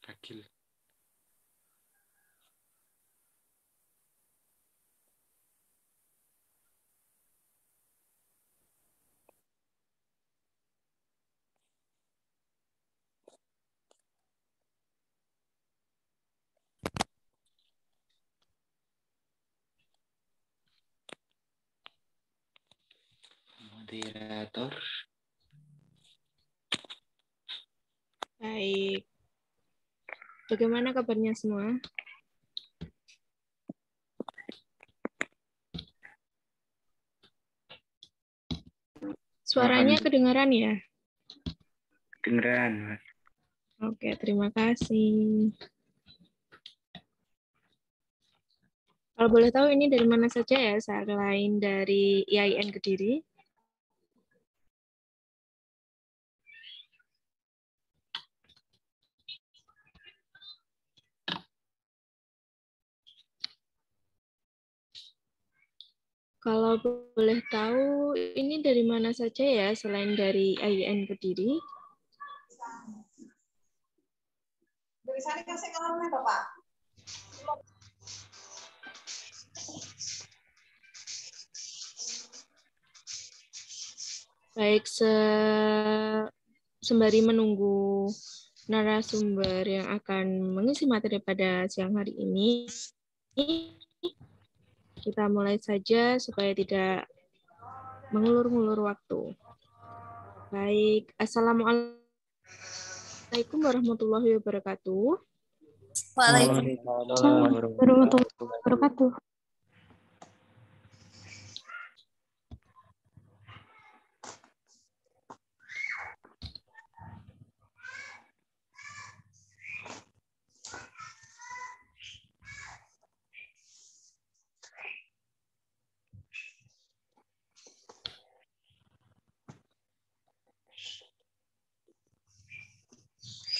Akil. Moderator. Baik. Bagaimana kabarnya semua? Suaranya kedengaran ya? Kedengeran, Mas. Oke, terima kasih. Kalau boleh tahu ini dari mana saja ya, selain dari IAIN Kediri? Kalau boleh tahu, ini dari mana saja ya, selain dari IAIN Kediri? Baik, sembari menunggu narasumber yang akan mengisi materi pada siang hari ini, kita mulai saja supaya tidak mengulur-ngulur waktu. Baik, Assalamualaikum warahmatullahi wabarakatuh. Waalaikumsalam warahmatullahi wabarakatuh.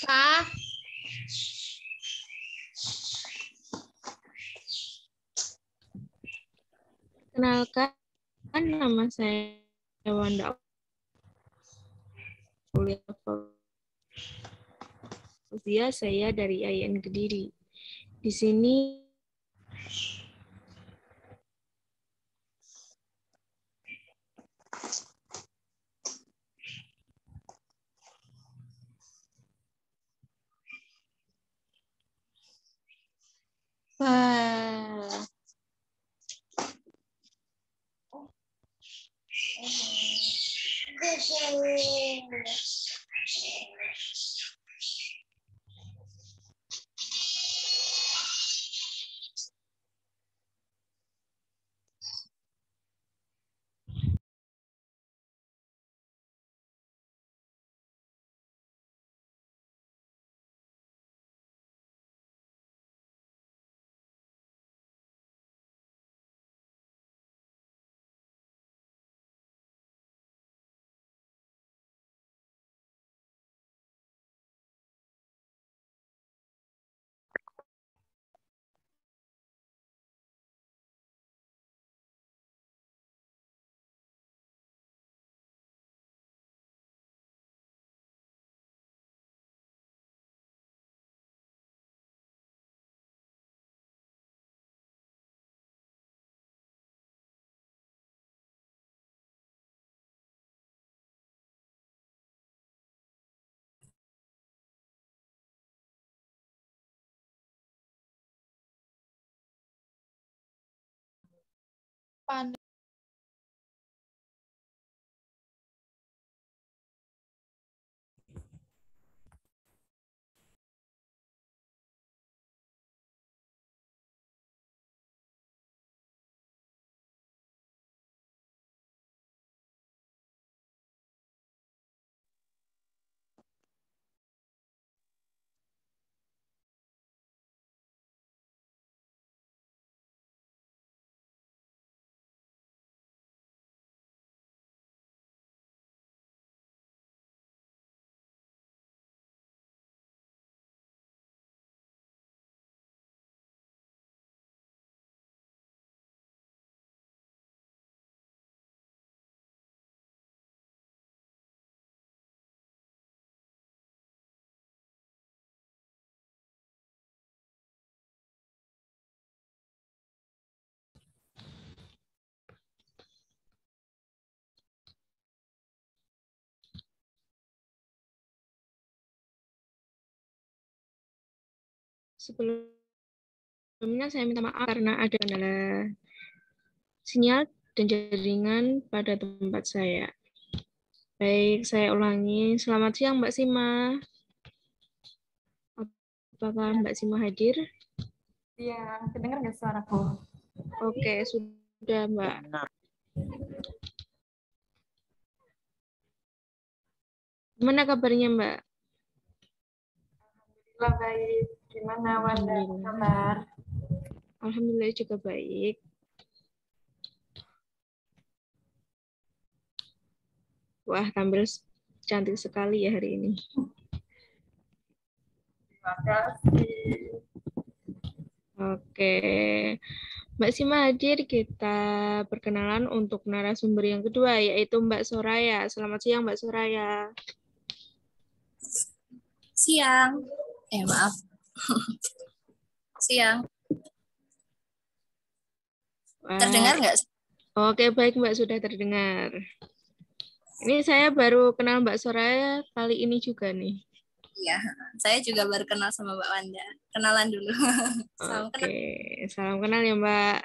Pak. Kenalkan, nama saya Wanda Fauzia, saya dari IAIN Kediri. Di sini Wah. Pandai. Sebelumnya saya minta maaf karena ada kendala sinyal dan jaringan pada tempat saya. Baik, saya ulangi. Selamat siang Mbak Sima. Apakah Mbak Sima hadir? Iya, kedengar nggak suaraku? Oke, sudah Mbak. Gimana kabarnya Mbak? Alhamdulillah baik. Gimana Wanda? Alhamdulillah. Kabar? Alhamdulillah juga baik. Wah, tampil cantik sekali ya hari ini. Terima kasih. Oke, Mbak Sima hadir, kita perkenalan untuk narasumber yang kedua, yaitu Mbak Soraya. Selamat siang Mbak Soraya. Siang. Maaf. Siang. Wah, Terdengar nggak? oke, baik Mbak, sudah terdengar. Ini saya baru kenal Mbak Soraya kali ini juga nih. Iya, saya juga baru kenal sama Mbak Wanda. Kenalan dulu. Salam Oke, kenal. salam kenal ya Mbak.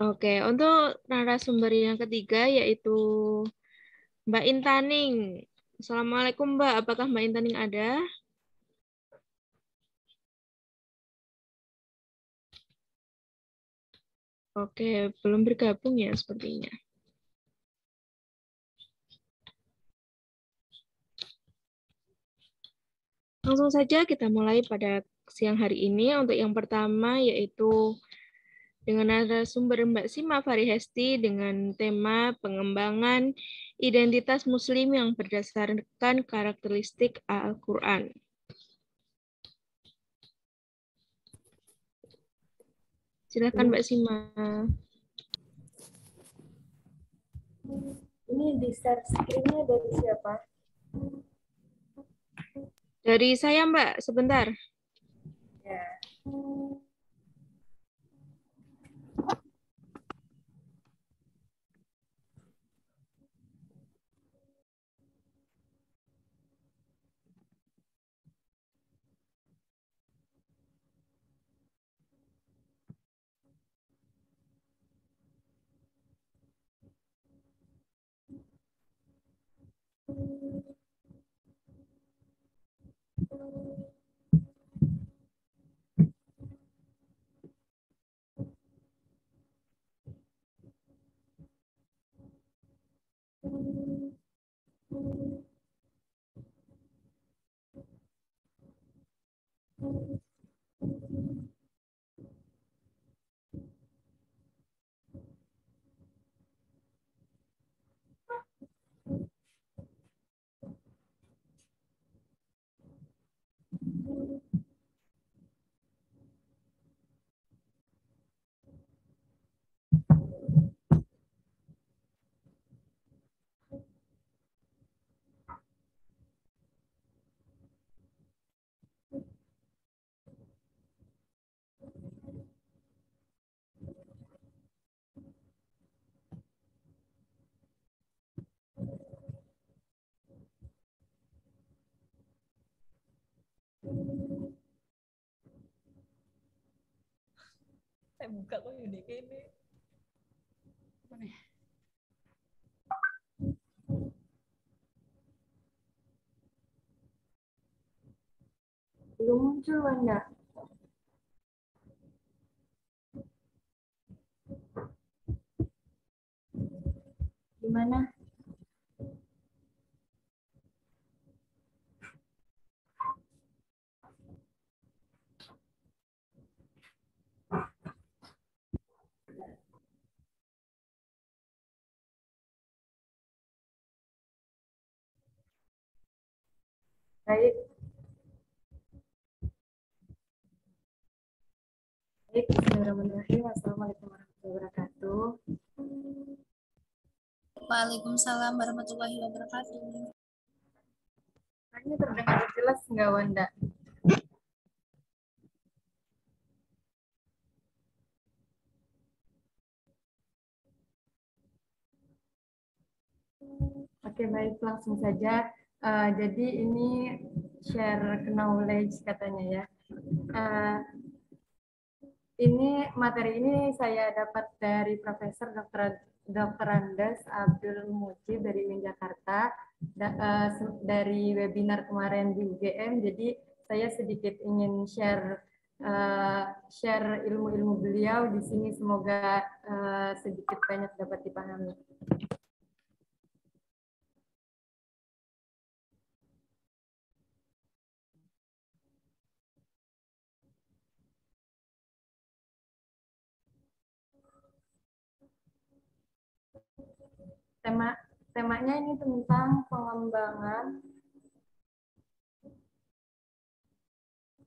Oke, untuk narasumber yang ketiga yaitu Mbak Intaning. Assalamualaikum Mbak, apakah Mbak Intaning ada? Oke, belum bergabung ya sepertinya. Langsung saja kita mulai pada siang hari ini. Untuk yang pertama yaitu dengan narasumber Mbak Sima Farihesti dengan tema pengembangan identitas Muslim yang berdasarkan karakteristik Al-Quran. Silakan Mbak Sima. Ini di share screen-nya dari siapa? Dari saya Mbak, sebentar. Ya. Saya buka kok udah ini. Belum muncul Wanda. Gimana? Baik. Baik, bismillahirrahmanirrahim. Assalamualaikum warahmatullahi wabarakatuh. Waalaikumsalam warahmatullahi wabarakatuh. Ini terdengar jelas nggak Wanda? Oke, baik, langsung saja. Jadi ini share knowledge katanya ya. Ini materi ini saya dapat dari Profesor Dr. Andes Abdul Mujib dari UIN Jakarta dari webinar kemarin di UGM. Jadi saya sedikit ingin share ilmu-ilmu beliau di sini, semoga sedikit banyak dapat dipahami. Temanya ini tentang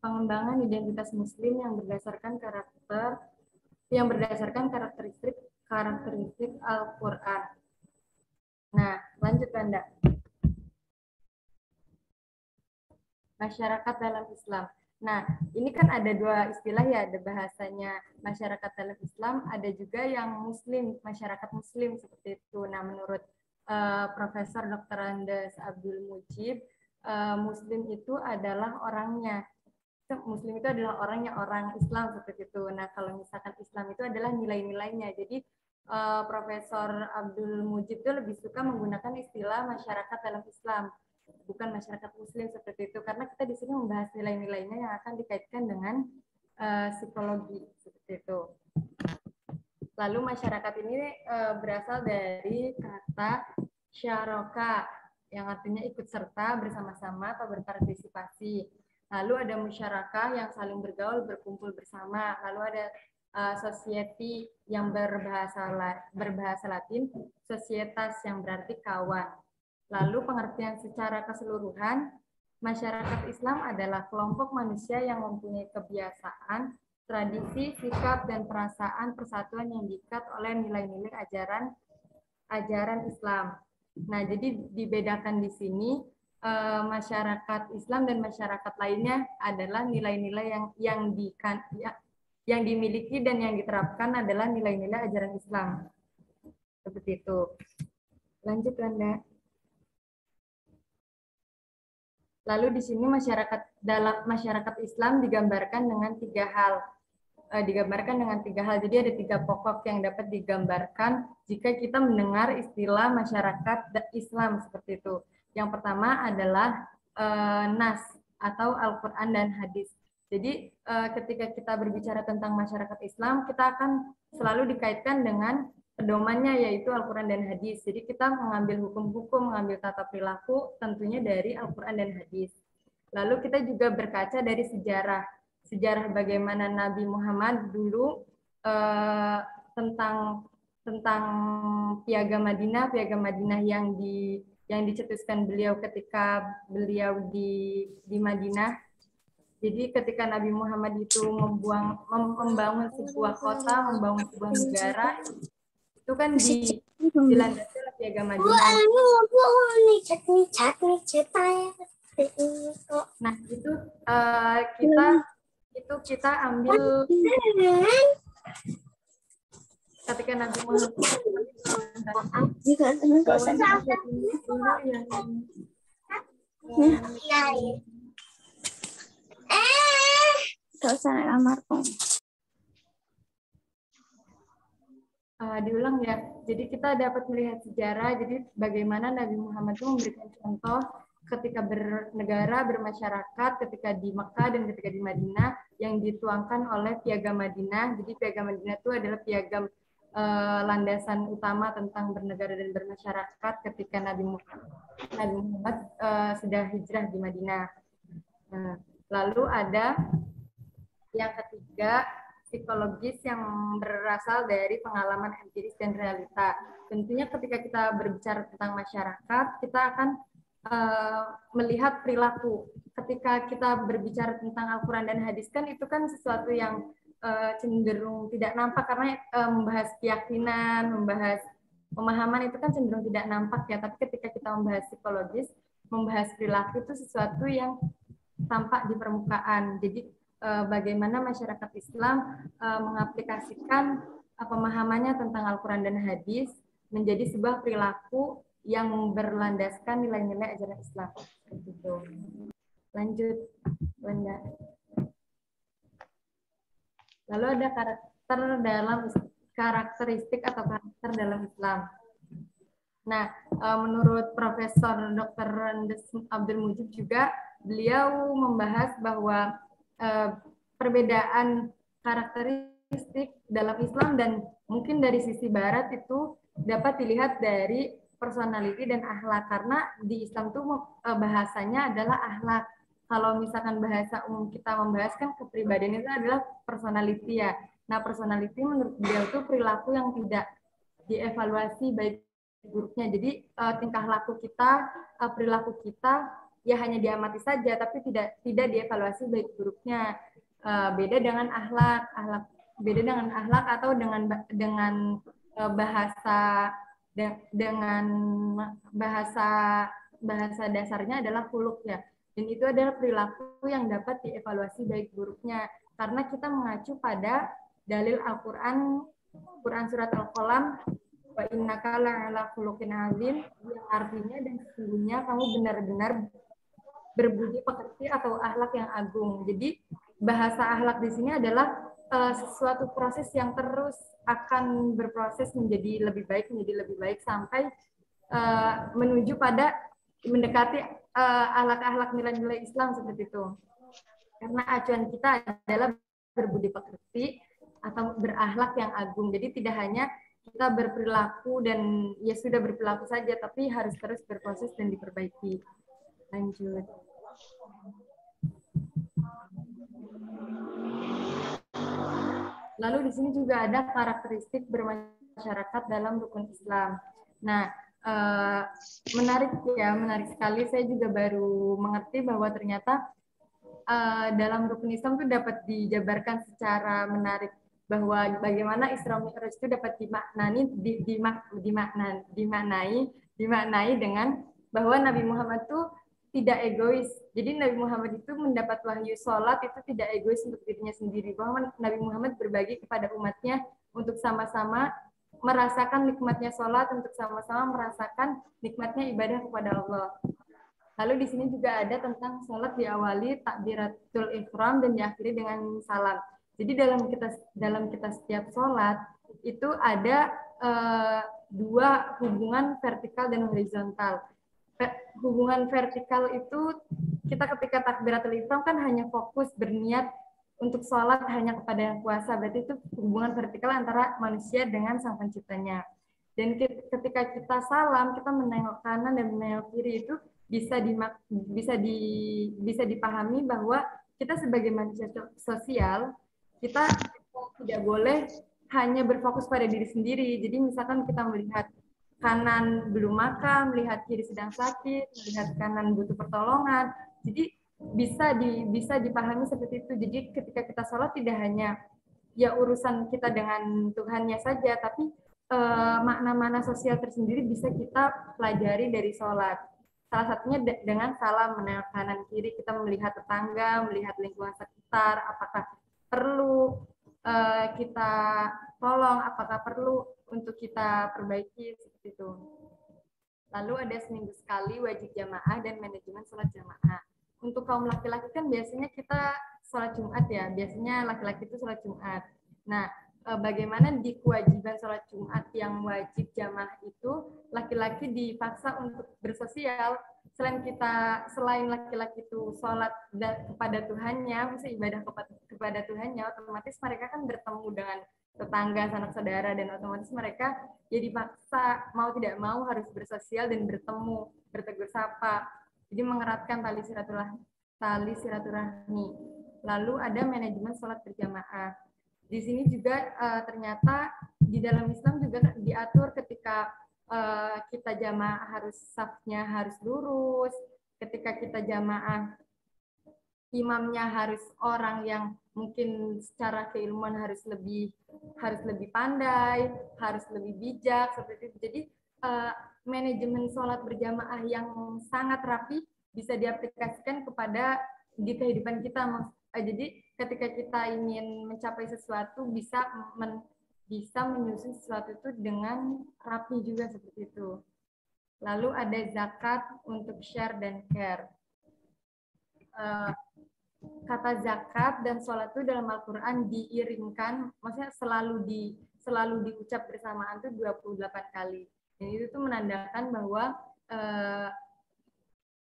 pengembangan identitas Muslim yang berdasarkan karakteristik Al-Quran. Nah, lanjut Anda. Masyarakat dalam Islam. Nah, ini kan ada dua istilah ya, ada bahasanya masyarakat dalam Islam, ada juga yang Muslim, masyarakat Muslim seperti itu. Nah, menurut Profesor Dr. Andes Abdul Mujib, Muslim itu adalah orangnya. Muslim itu adalah orangnya, orang Islam seperti itu. Nah, kalau misalkan Islam itu adalah nilai-nilainya. Jadi Profesor Abdul Mujib itu lebih suka menggunakan istilah masyarakat dalam Islam, bukan masyarakat Muslim seperti itu, karena kita di sini membahas nilai-nilainya yang akan dikaitkan dengan psikologi seperti itu. Lalu masyarakat ini berasal dari kata syaraka yang artinya ikut serta, bersama-sama atau berpartisipasi. Lalu ada musyarakah yang saling bergaul, berkumpul bersama. Lalu ada society yang berbahasa Latin, societas yang berarti kawan. Lalu pengertian secara keseluruhan, masyarakat Islam adalah kelompok manusia yang mempunyai kebiasaan, tradisi, sikap, dan perasaan persatuan yang diikat oleh nilai-nilai ajaran Islam. Nah, jadi dibedakan di sini masyarakat Islam dan masyarakat lainnya adalah nilai-nilai yang dimiliki dan yang diterapkan adalah nilai-nilai ajaran Islam. Seperti itu. Lanjut, Anda. Lalu di sini masyarakat Islam digambarkan dengan tiga hal. Jadi ada tiga pokok yang dapat digambarkan jika kita mendengar istilah masyarakat Islam seperti itu. Yang pertama adalah nas atau Al-Quran dan hadis. Jadi ketika kita berbicara tentang masyarakat Islam, kita akan selalu dikaitkan dengan pedomannya yaitu Al-Quran dan hadis. Jadi kita mengambil hukum-hukum, mengambil tata perilaku tentunya dari Al-Quran dan hadis. Lalu kita juga berkaca dari sejarah bagaimana Nabi Muhammad dulu tentang piagam Madinah yang dicetuskan beliau ketika beliau di Madinah. Jadi ketika Nabi Muhammad itu membangun sebuah kota, membangun sebuah negara, itu kan dilandasi oleh piagam Madinah. Nah, itu kita ambil ketika Nabi Muhammad diulang ya. Jadi kita dapat melihat sejarah. Jadi bagaimana Nabi Muhammad itu memberikan contoh ketika bernegara, bermasyarakat, ketika di Mekah dan ketika di Madinah yang dituangkan oleh piagam Madinah. Jadi piagam Madinah itu adalah piagam landasan utama tentang bernegara dan bermasyarakat ketika Nabi Muhammad sudah hijrah di Madinah. Lalu ada yang ketiga, psikologis yang berasal dari pengalaman empiris dan realita. Tentunya ketika kita berbicara tentang masyarakat, kita akan melihat perilaku. Ketika kita berbicara tentang Al-Quran dan hadis kan itu kan sesuatu yang cenderung tidak nampak karena membahas keyakinan, membahas pemahaman itu kan cenderung tidak nampak ya. Tapi ketika kita membahas psikologis, membahas perilaku itu sesuatu yang tampak di permukaan. Jadi bagaimana masyarakat Islam mengaplikasikan pemahamannya tentang Al-Quran dan hadis menjadi sebuah perilaku yang berlandaskan nilai-nilai ajaran Islam. Gitu. Lanjut, Wanda. Lalu ada karakteristik atau karakter dalam Islam. Nah, menurut Profesor Dr. Rendes Abdul Mujib juga, beliau membahas bahwa perbedaan karakteristik dalam Islam dan mungkin dari sisi Barat itu dapat dilihat dari personality dan akhlak, karena di Islam itu bahasanya adalah akhlak. Kalau misalkan bahasa umum kita membahas kan kepribadian itu adalah personality ya. Nah, personality menurut beliau itu perilaku yang tidak dievaluasi baik buruknya. Jadi tingkah laku kita, perilaku kita ya hanya diamati saja, tapi tidak dievaluasi baik buruknya. Beda dengan akhlak, beda dengan akhlak atau dengan bahasa dasarnya adalah khuluq ya. Dan itu adalah perilaku yang dapat dievaluasi baik buruknya, karena kita mengacu pada dalil Al-Quran, surat Al-Qalam, wa innaka la'ala khuluqin azim, yang artinya dan sesungguhnya kamu benar-benar berbudi pekerti atau akhlak yang agung. Jadi bahasa akhlak di sini adalah sesuatu proses yang terus akan berproses menjadi lebih baik sampai menuju pada mendekati akhlak-akhlak nilai-nilai Islam seperti itu. Karena acuan kita adalah berbudi pekerti atau berakhlak yang agung. Jadi tidak hanya kita berperilaku dan ya sudah berperilaku saja, tapi harus terus berproses dan diperbaiki. Lanjut. Lalu di sini juga ada karakteristik bermasyarakat dalam rukun Islam. Nah, menarik sekali. Saya juga baru mengerti bahwa ternyata dalam rukun Islam itu dapat dijabarkan secara menarik bahwa bagaimana Isra Mi'raj itu dapat dimaknai dengan bahwa Nabi Muhammad itu tidak egois. Jadi Nabi Muhammad itu mendapat wahyu sholat itu tidak egois untuk dirinya sendiri. Bahwa Nabi Muhammad berbagi kepada umatnya untuk sama-sama merasakan nikmatnya sholat, untuk sama-sama merasakan nikmatnya ibadah kepada Allah. Lalu di sini juga ada tentang sholat diawali takbiratul ihram dan diakhiri dengan salam. Jadi dalam kita setiap sholat itu ada dua hubungan vertikal dan horizontal. Hubungan vertikal itu kita ketika takbiratul ihram kan hanya fokus berniat untuk sholat hanya kepada yang kuasa. Berarti itu hubungan vertikal antara manusia dengan sang penciptanya. Dan ketika kita salam, kita menengok kanan dan menengok kiri, itu bisa dipahami bahwa kita sebagai manusia sosial, kita tidak boleh hanya berfokus pada diri sendiri. Jadi misalkan kita melihat kanan belum makan, melihat kiri sedang sakit, melihat kanan butuh pertolongan. Jadi bisa dipahami seperti itu. Jadi ketika kita sholat tidak hanya ya urusan kita dengan Tuhannya saja, tapi makna-makna sosial tersendiri bisa kita pelajari dari sholat. Salah satunya dengan salam menengok kanan kiri, kita melihat tetangga, melihat lingkungan sekitar, apakah perlu kita tolong, apakah perlu untuk kita perbaiki, seperti itu. Lalu ada seminggu sekali wajib jamaah dan manajemen sholat jamaah. Untuk kaum laki-laki kan biasanya kita sholat Jumat ya, biasanya laki-laki itu sholat Jumat. Nah, bagaimana di kewajiban sholat Jumat yang wajib jamaah itu, laki-laki dipaksa untuk bersosial. Selain laki-laki itu sholat kepada Tuhannya, misalnya ibadah kepada Tuhannya, otomatis mereka kan bertemu dengan tetangga, sanak saudara, dan otomatis mereka jadi paksa mau tidak mau harus bersosial dan bertemu, bertegur sapa. Jadi mengeratkan tali silaturahmi. Lalu ada manajemen sholat berjamaah. Di sini juga ternyata di dalam Islam juga diatur ketika kita jamaah safnya harus lurus. Ketika kita jamaah, imamnya harus orang yang mungkin secara keilmuan harus lebih pandai, harus lebih bijak, seperti itu. Jadi manajemen sholat berjamaah yang sangat rapi bisa diaplikasikan di kehidupan kita. Jadi ketika kita ingin mencapai sesuatu bisa menyusun sesuatu itu dengan rapi juga, seperti itu. Lalu ada zakat untuk share dan care. kata zakat dan sholat itu dalam Al-Quran diiringkan, maksudnya selalu diucap bersamaan tuh 28 kali. Dan itu tuh menandakan bahwa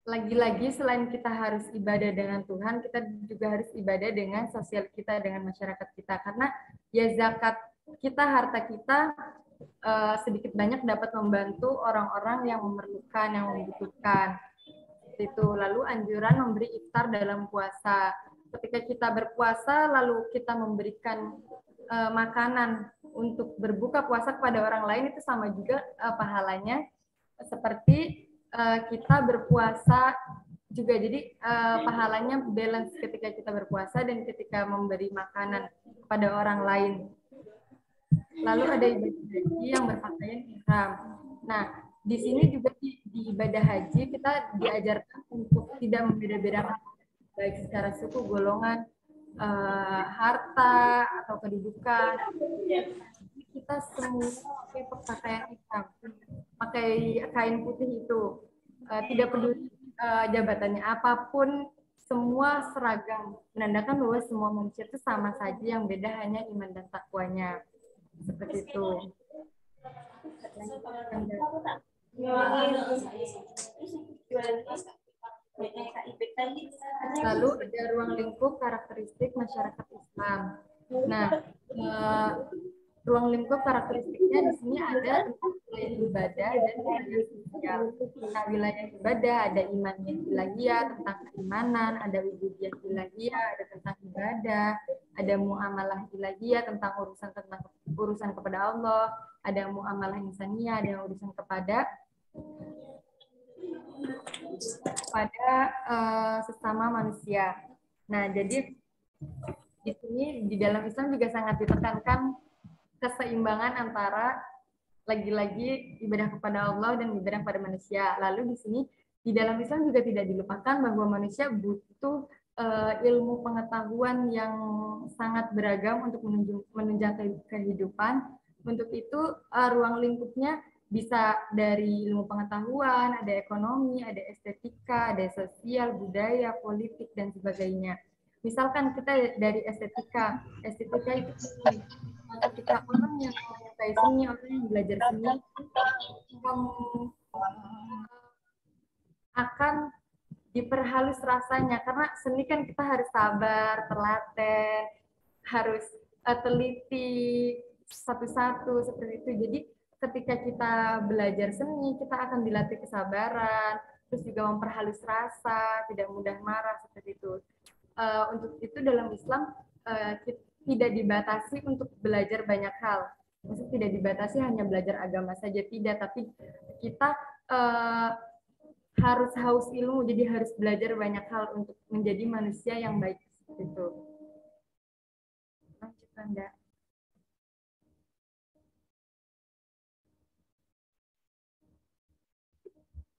lagi-lagi selain kita harus ibadah dengan Tuhan, kita juga harus ibadah dengan sosial kita, dengan masyarakat kita. Karena ya zakat kita, harta kita sedikit banyak dapat membantu orang-orang yang memerlukan, yang membutuhkan. Itu. Lalu anjuran memberi iftar dalam puasa. Ketika kita berpuasa, lalu kita memberikan makanan untuk berbuka puasa kepada orang lain, itu sama juga pahalanya seperti kita berpuasa juga. Jadi pahalanya balance ketika kita berpuasa dan ketika memberi makanan kepada orang lain. Lalu ada ibadah haji yang berpakaian ihram. Nah, di sini juga di ibadah haji kita diajarkan untuk tidak membeda-bedakan baik secara suku, golongan, harta atau kedudukan. Kita semua pakai pakaian ihram, pakai kain putih itu, tidak peduli jabatannya apapun, semua seragam, menandakan bahwa semua manusia itu sama saja, yang beda hanya iman dan takwanya. Seperti itu. Lalu ada ruang lingkup karakteristik masyarakat Islam. Nah, ruang lingkup karakteristiknya di sini ada tentang wilayah ibadah dan wilayah sosial. Nah, wilayah ibadah ada imannya ilahiyah, tentang keimanan, ada ubudiyah ilahiyah, ada tentang ibadah, ada muamalah ilahiyah, tentang urusan kepada Allah, ada muamalah insaniyah, ada urusan kepada sesama manusia. Nah, jadi di sini di dalam Islam juga sangat ditekankan keseimbangan antara lagi-lagi ibadah kepada Allah dan ibadah kepada manusia. Lalu di sini di dalam Islam juga tidak dilupakan bahwa manusia butuh ilmu pengetahuan yang sangat beragam untuk menunjang kehidupan. Untuk itu ruang lingkupnya bisa dari ilmu pengetahuan, ada ekonomi, ada estetika, ada sosial, budaya, politik, dan sebagainya. Misalkan kita dari estetika itu ketika orang yang menyukai seni, orang yang belajar seni akan diperhalus rasanya, karena seni kan kita harus sabar, terlatih, harus teliti satu-satu seperti itu. Jadi ketika kita belajar seni, kita akan dilatih kesabaran, terus juga memperhalus rasa, tidak mudah marah seperti itu. Untuk itu dalam Islam tidak dibatasi untuk belajar banyak hal. Maksudnya tidak dibatasi hanya belajar agama saja, tidak, tapi kita harus haus ilmu, jadi harus belajar banyak hal untuk menjadi manusia yang baik seperti itu. Lanjut, Anda.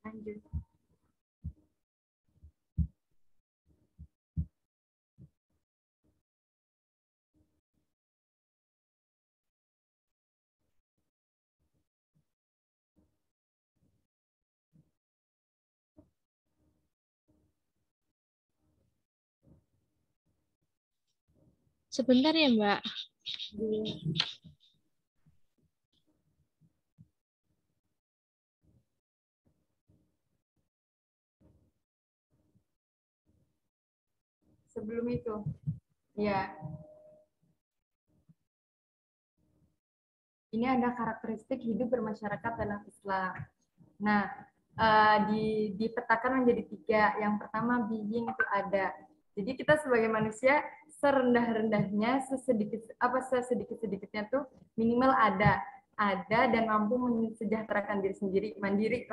Lanjut. Sebentar ya, Mbak. Sebelum itu, ya. Ini ada karakteristik hidup bermasyarakat dalam Islam. Nah, dipetakan menjadi 3. Yang pertama, being itu ada. Jadi kita sebagai manusia serendah-rendahnya, sesedikit-sedikitnya tuh minimal ada dan mampu mensejahterakan diri sendiri, mandiri,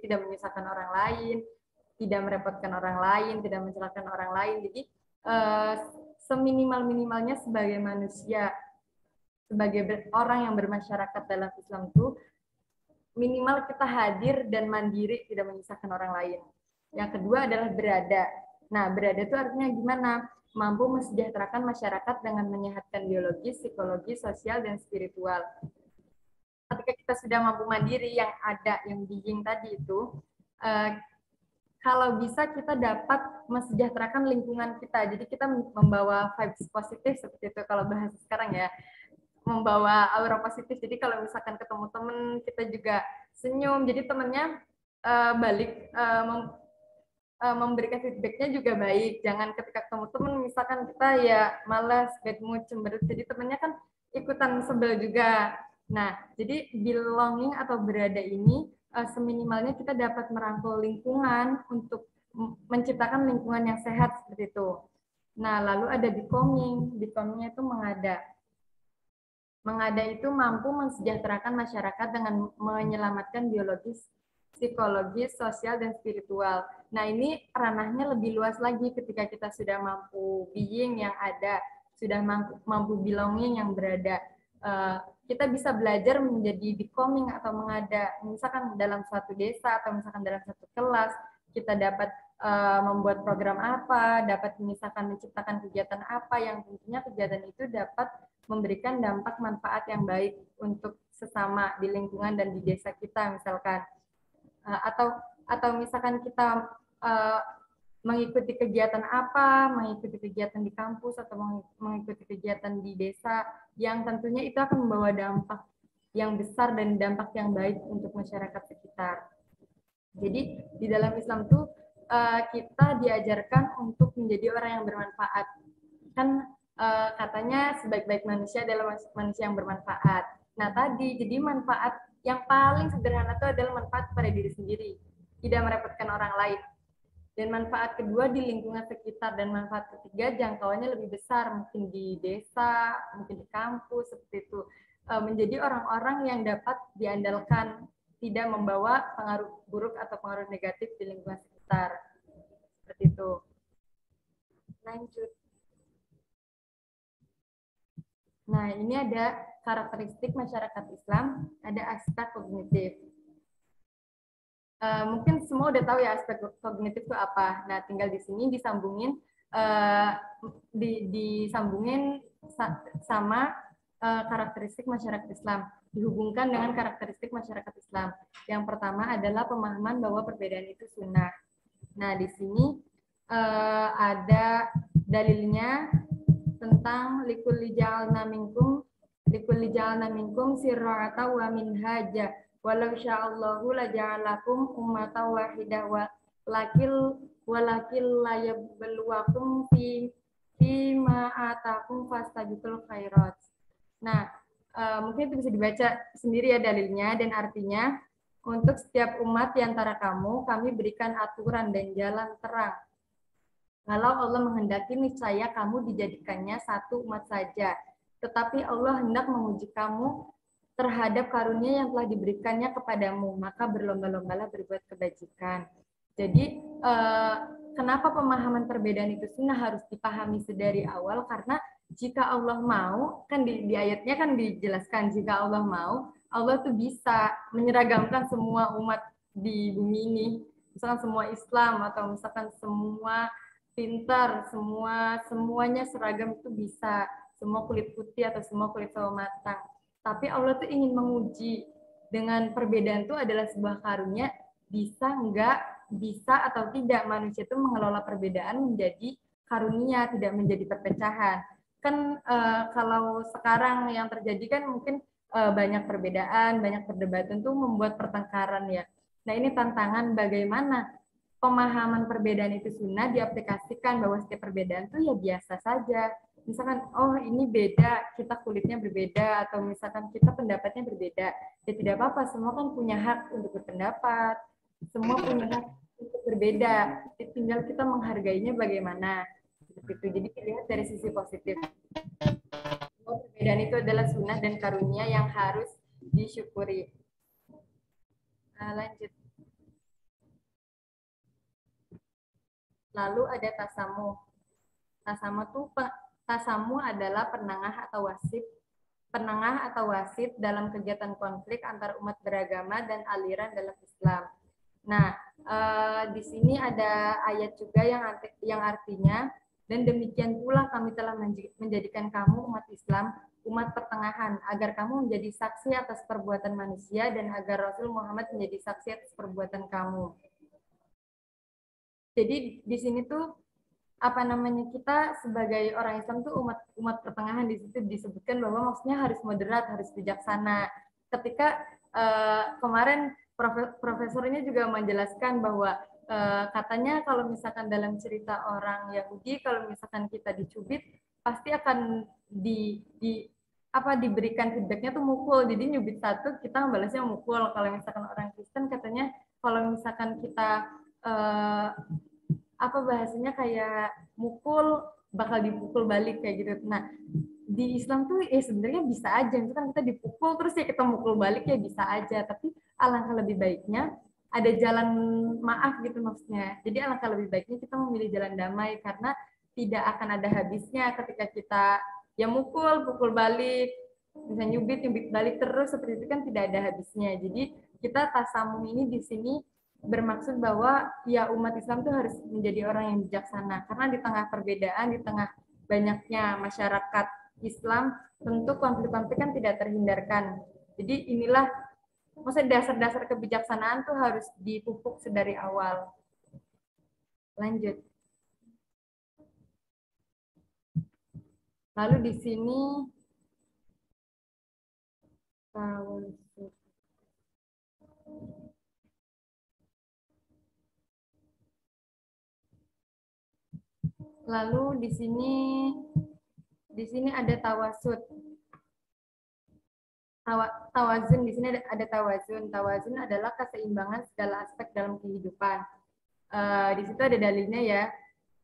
tidak menyusahkan orang lain, tidak merepotkan orang lain, tidak mencelakakan orang lain. Jadi seminimal-minimalnya sebagai manusia, sebagai orang yang bermasyarakat dalam Islam tuh minimal kita hadir dan mandiri, tidak menyusahkan orang lain. Yang kedua adalah berada. Nah, berada itu artinya gimana? Mampu mensejahterakan masyarakat dengan menyehatkan biologis, psikologis, sosial, dan spiritual. Ketika kita sudah mampu mandiri, yang ada, yang being tadi itu, kalau bisa kita dapat mensejahterakan lingkungan kita. Jadi kita membawa vibes positif seperti itu kalau bahasa sekarang ya. Membawa aura positif. Jadi kalau misalkan ketemu temen kita juga senyum. Jadi temennya balik memberikan feedbacknya juga baik. Jangan ketika ketemu temen misalkan kita ya malas, bad mood, cemberut. Jadi temennya kan ikutan sebel juga. Nah, jadi belonging atau berada ini seminimalnya kita dapat merangkul lingkungan untuk menciptakan lingkungan yang sehat seperti itu. Nah, lalu ada becoming. Becoming itu mengada. Mengada itu mampu mensejahterakan masyarakat dengan menyelamatkan biologis, psikologis, sosial, dan spiritual. Nah, ini ranahnya lebih luas lagi ketika kita sudah mampu being yang ada, sudah mampu belonging yang berada. Kita bisa belajar menjadi becoming atau mengada. Misalkan dalam suatu desa atau misalkan dalam satu kelas, kita dapat membuat program apa, dapat misalkan menciptakan kegiatan apa yang tentunya kegiatan itu dapat memberikan dampak manfaat yang baik untuk sesama di lingkungan dan di desa kita misalkan. Atau misalkan kita mengikuti kegiatan apa, mengikuti kegiatan di kampus atau mengikuti kegiatan di desa yang tentunya itu akan membawa dampak yang besar dan dampak yang baik untuk masyarakat sekitar. Jadi di dalam Islam tuh kita diajarkan untuk menjadi orang yang bermanfaat. Kan katanya sebaik-baik manusia adalah manusia yang bermanfaat. Nah tadi, jadi manfaat yang paling sederhana itu adalah manfaat pada diri sendiri, tidak merepotkan orang lain. Dan manfaat kedua di lingkungan sekitar, dan manfaat ketiga jangkauannya lebih besar, mungkin di desa, mungkin di kampus, seperti itu. Menjadi orang-orang yang dapat diandalkan, tidak membawa pengaruh buruk atau pengaruh negatif di lingkungan sekitar. Seperti itu. Lanjut. Nah, ini ada karakteristik masyarakat Islam, ada aspek kognitif. Mungkin semua udah tahu ya aspek kognitif itu apa. Nah, tinggal di sini disambungin sama karakteristik masyarakat Islam, dihubungkan dengan karakteristik masyarakat Islam. Yang pertama adalah pemahaman bahwa perbedaan itu sunnah. Nah, di sini ada dalilnya tentang likulli ja'alna minkum sirrata wa minhaja walau sya'allahu la ja'alakum ummatan wahidah walakil la yabluwakum fi ma atakum fastabiqul khairat. Nah, mungkin itu bisa dibaca sendiri ya dalilnya dan artinya. Untuk setiap umat di antara kamu, kami berikan aturan dan jalan terang. Kalau Allah menghendaki, niscaya kamu dijadikannya satu umat saja. Tetapi Allah hendak menguji kamu terhadap karunia yang telah diberikannya kepadamu. Maka berlomba-lombalah berbuat kebajikan. Jadi, kenapa pemahaman perbedaan itu sunnah harus dipahami sedari awal? Karena jika Allah mau, kan di ayatnya kan dijelaskan, jika Allah mau, Allah tuh bisa menyeragamkan semua umat di bumi ini. Misalkan semua Islam atau misalkan semua pintar, semuanya seragam itu bisa, semua kulit putih atau semua kulit sawo matang. Tapi Allah tuh ingin menguji dengan perbedaan itu adalah sebuah karunia, bisa enggak, bisa atau tidak manusia itu mengelola perbedaan menjadi karunia, tidak menjadi perpecahan. Kan kalau sekarang yang terjadi kan mungkin banyak perbedaan, banyak perdebatan tuh membuat pertengkaran ya. Nah ini tantangan bagaimana pemahaman perbedaan itu sunnah diaplikasikan bahwa setiap perbedaan tuh ya biasa saja. Misalkan, oh ini beda, kita kulitnya berbeda, atau misalkan kita pendapatnya berbeda. Ya tidak apa-apa, semua kan punya hak untuk berpendapat, semua punya hak untuk berbeda. Tinggal kita menghargainya bagaimana. Seperti itu. Jadi dilihat dari sisi positif. Perbedaan itu adalah sunnah dan karunia yang harus disyukuri. Nah, lanjut. Lalu ada tasamu. Tasamu adalah penengah atau wasit dalam kegiatan konflik antar umat beragama dan aliran dalam Islam. Nah, di sini ada ayat juga yang artinya, dan demikian pula kami telah menjadikan kamu umat Islam, umat pertengahan, agar kamu menjadi saksi atas perbuatan manusia dan agar Rasul Muhammad menjadi saksi atas perbuatan kamu. Jadi di sini tuh apa namanya, kita sebagai orang Islam tuh umat pertengahan, di situ disebutkan bahwa maksudnya harus moderat, harus bijaksana. Ketika kemarin profesornya juga menjelaskan bahwa katanya kalau misalkan dalam cerita orang Yahudi, kalau misalkan kita dicubit pasti akan diberikan feedbacknya tuh mukul. Jadi nyubit satu kita balasnya mukul. Kalau misalkan orang Kristen katanya kalau misalkan kita bahasanya kayak mukul bakal dipukul balik kayak gitu. Nah, di Islam tuh sebenarnya bisa aja, itu kan kita dipukul terus ya kita mukul balik ya bisa aja, tapi alangkah lebih baiknya ada jalan maaf gitu maksudnya. Jadi alangkah lebih baiknya kita memilih jalan damai, karena tidak akan ada habisnya ketika kita ya pukul balik, bisa nyubit balik terus seperti itu kan tidak ada habisnya. Jadi kita tasamuh ini di sini bermaksud bahwa ya umat Islam itu harus menjadi orang yang bijaksana, karena di tengah perbedaan, di tengah banyaknya masyarakat Islam, tentu konflik-konflik kan tidak terhindarkan. Jadi inilah maksudnya dasar-dasar kebijaksanaan tuh harus dipupuk sedari awal. Lanjut. Lalu di sini lalu di sini ada tawasud. Tawazun, di sini ada tawazun. Tawazun adalah keseimbangan segala aspek dalam kehidupan. Di situ ada dalilnya ya,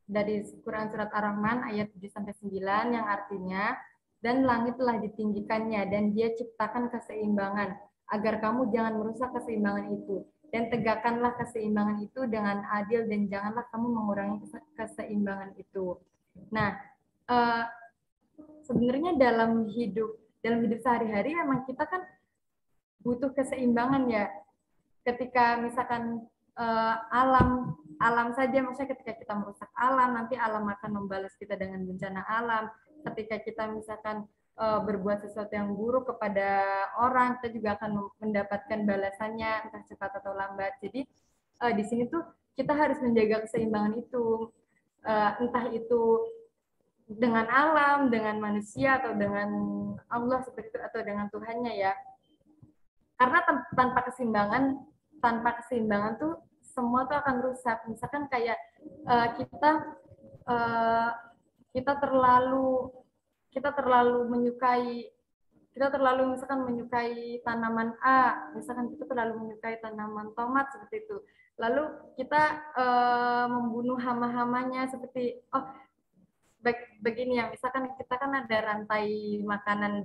dari Quran Surat Ar-Rahman ayat 7-9 yang artinya, dan langit telah ditinggikannya dan dia ciptakan keseimbangan agar kamu jangan merusak keseimbangan itu, dan tegakkanlah keseimbangan itu dengan adil dan janganlah kamu mengurangi keseimbangan itu. Nah, sebenarnya dalam hidup sehari-hari memang kita kan butuh keseimbangan ya. Ketika misalkan alam saja, maksudnya ketika kita merusak alam, nanti alam akan membalas kita dengan bencana alam. Ketika kita misalkan berbuat sesuatu yang buruk kepada orang, kita juga akan mendapatkan balasannya entah cepat atau lambat. Jadi di sini tuh kita harus menjaga keseimbangan itu, entah itu dengan alam, dengan manusia, atau dengan Allah seperti itu, atau dengan Tuhannya ya. Karena tanpa keseimbangan tuh semua tuh akan rusak. Misalkan kayak kita terlalu menyukai tanaman A, misalkan kita terlalu menyukai tanaman tomat seperti itu. Lalu kita membunuh hama-hamanya seperti begini ya, misalkan kita kan ada rantai makanan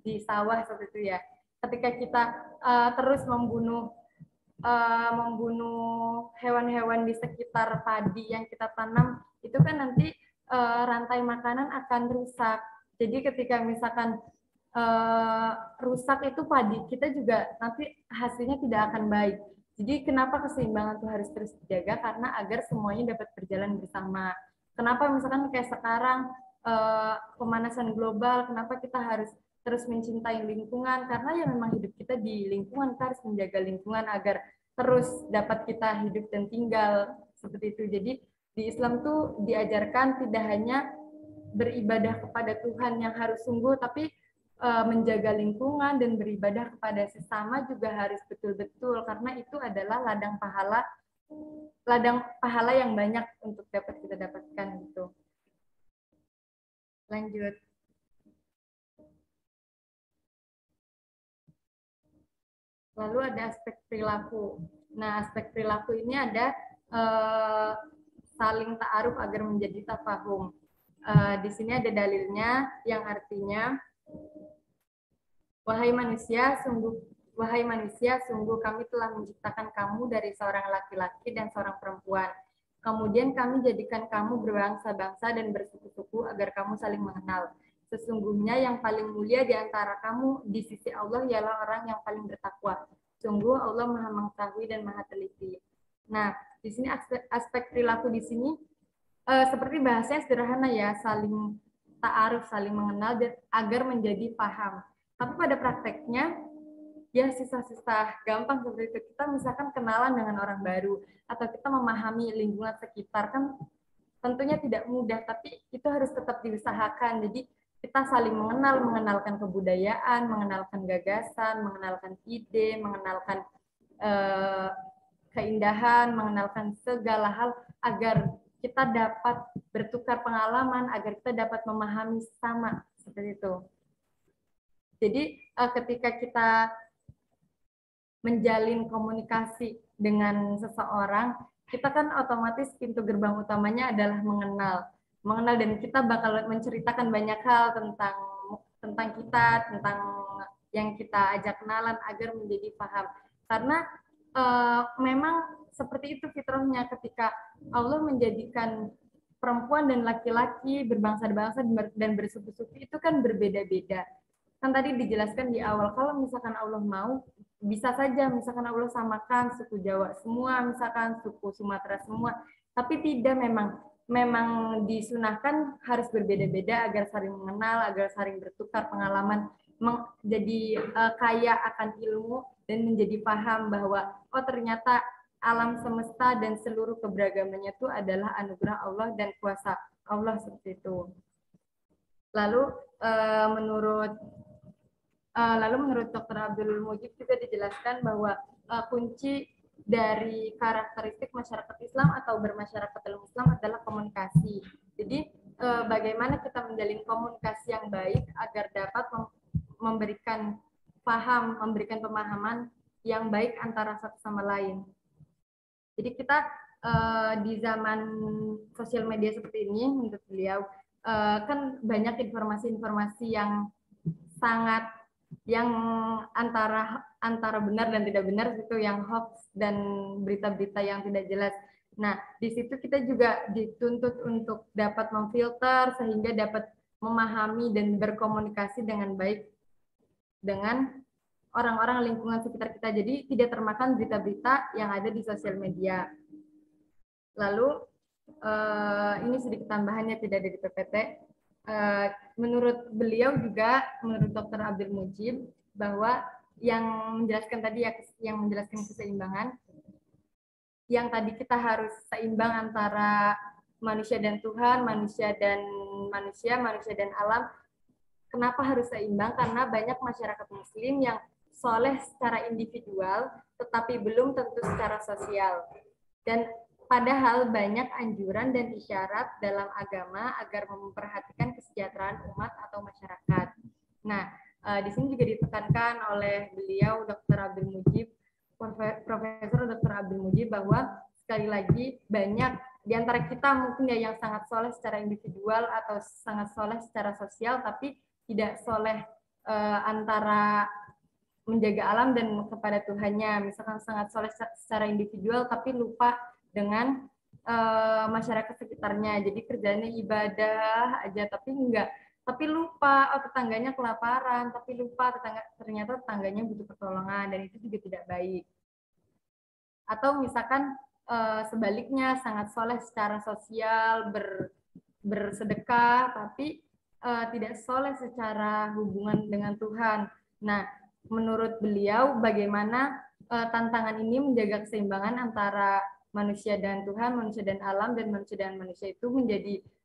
di sawah seperti itu ya. Ketika kita terus membunuh hewan-hewan di sekitar padi yang kita tanam, itu kan nanti rantai makanan akan rusak. Jadi ketika misalkan rusak itu padi kita juga nanti hasilnya tidak akan baik. Jadi kenapa keseimbangan itu harus terus dijaga? Karena agar semuanya dapat berjalan bersama. Kenapa misalkan kayak sekarang pemanasan global, kenapa kita harus terus mencintai lingkungan? Karena ya memang hidup kita di lingkungan, kita harus menjaga lingkungan agar terus dapat kita hidup dan tinggal seperti itu. Jadi di Islam tuh diajarkan tidak hanya beribadah kepada Tuhan yang harus sungguh, tapi menjaga lingkungan dan beribadah kepada sesama juga harus betul-betul, karena itu adalah ladang pahala yang banyak untuk dapat kita dapatkan gitu. Lanjut. Lalu ada aspek perilaku. Nah, aspek perilaku ini ada saling ta'aruf agar menjadi tafahum. Di sini ada dalilnya yang artinya, wahai manusia, sungguh kami telah menciptakan kamu dari seorang laki-laki dan seorang perempuan. Kemudian kami jadikan kamu berbangsa-bangsa dan bersuku-suku agar kamu saling mengenal. Sesungguhnya yang paling mulia di antara kamu di sisi Allah ialah orang yang paling bertakwa. Sungguh Allah Maha mengetahui dan Maha teliti. Nah, di sini aspek perilaku di sini seperti bahasanya sederhana ya, saling ta'aruf, saling mengenal dan agar menjadi paham. Tapi pada prakteknya ya susah-susah gampang seperti itu. Kita misalkan kenalan dengan orang baru atau kita memahami lingkungan sekitar kan tentunya tidak mudah, tapi itu harus tetap diusahakan. Jadi kita saling mengenal, mengenalkan kebudayaan, mengenalkan gagasan, mengenalkan ide, mengenalkan keindahan, mengenalkan segala hal agar kita dapat bertukar pengalaman, agar kita dapat memahami sama seperti itu. Jadi ketika kita menjalin komunikasi dengan seseorang, kita kan otomatis pintu gerbang utamanya adalah mengenal dan kita bakal menceritakan banyak hal tentang kita, tentang yang kita ajak kenalan agar menjadi paham. Karena memang seperti itu fitrahnya, ketika Allah menjadikan perempuan dan laki-laki berbangsa-bangsa dan bersuku-suku itu kan berbeda-beda. Kan tadi dijelaskan di awal, kalau misalkan Allah mau, bisa saja misalkan Allah samakan suku Jawa semua, misalkan suku Sumatera semua, tapi tidak, memang disunahkan harus berbeda-beda agar saling mengenal, agar saling bertukar pengalaman, jadi kaya akan ilmu dan menjadi paham bahwa oh ternyata alam semesta dan seluruh keberagamannya itu adalah anugerah Allah dan kuasa Allah seperti itu. Lalu menurut Dr. Abdul Mujib juga dijelaskan bahwa kunci dari karakteristik masyarakat Islam atau bermasyarakat dalam Islam adalah komunikasi. Jadi bagaimana kita menjalin komunikasi yang baik agar dapat memberikan pemahaman yang baik antara satu sama lain. Jadi kita di zaman sosial media seperti ini, menurut beliau, kan banyak informasi-informasi yang antara benar dan tidak benar, itu yang hoax dan berita-berita yang tidak jelas. Nah, di situ kita juga dituntut untuk dapat memfilter sehingga dapat memahami dan berkomunikasi dengan baik dengan orang-orang lingkungan sekitar kita. Jadi tidak termakan berita-berita yang ada di sosial media. Lalu ini sedikit tambahannya, tidak ada di PPT. Menurut beliau juga, menurut Dr. Abdul Mujib, bahwa yang menjelaskan tadi yang menjelaskan keseimbangan, yang tadi kita harus seimbang antara manusia dan Tuhan, manusia dan alam. Kenapa harus seimbang? Karena banyak masyarakat Muslim yang soleh secara individual, tetapi belum tentu secara sosial. Dan padahal banyak anjuran dan isyarat dalam agama agar memperhatikan kesejahteraan umat atau masyarakat. Nah, di sini juga ditekankan oleh beliau, Dr. Abdul Mujib, Profesor Dr. Abdul Mujib, bahwa sekali lagi banyak di antara kita mungkin ya yang sangat soleh secara individual atau sangat soleh secara sosial, tapi tidak soleh antara menjaga alam dan kepada Tuhannya. Misalkan sangat soleh secara individual tapi lupa dengan masyarakat sekitarnya. Jadi kerjanya ibadah aja tapi lupa tetangganya kelaparan, tapi lupa ternyata tetangganya butuh pertolongan, dan itu juga tidak baik. Atau misalkan sebaliknya sangat soleh secara sosial, bersedekah, tapi tidak soleh secara hubungan dengan Tuhan. Nah, menurut beliau bagaimana tantangan ini menjaga keseimbangan antara manusia dan Tuhan, manusia dan alam, dan manusia dan manusia itu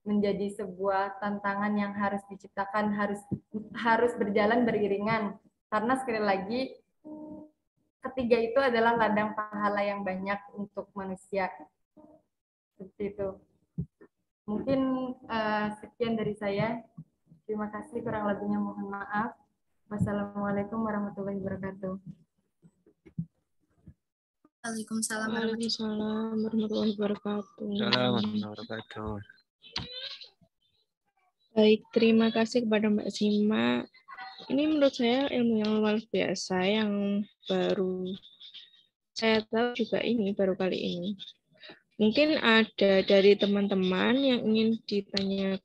menjadi sebuah tantangan yang harus diciptakan, harus berjalan beriringan. Karena sekali lagi ketiga itu adalah ladang pahala yang banyak untuk manusia. Seperti itu. Mungkin sekian dari saya. Terima kasih, kurang lebihnya mohon maaf. Wassalamualaikum warahmatullahi wabarakatuh. Waalaikumsalam. Waalaikumsalam warahmatullahi wabarakatuh. Assalamualaikum warahmatullahi wabarakatuh. Baik, terima kasih kepada Mbak Sima. Ini menurut saya ilmu yang luar biasa, yang baru saya tahu juga ini, baru kali ini. Mungkin ada dari teman-teman yang ingin ditanyakan.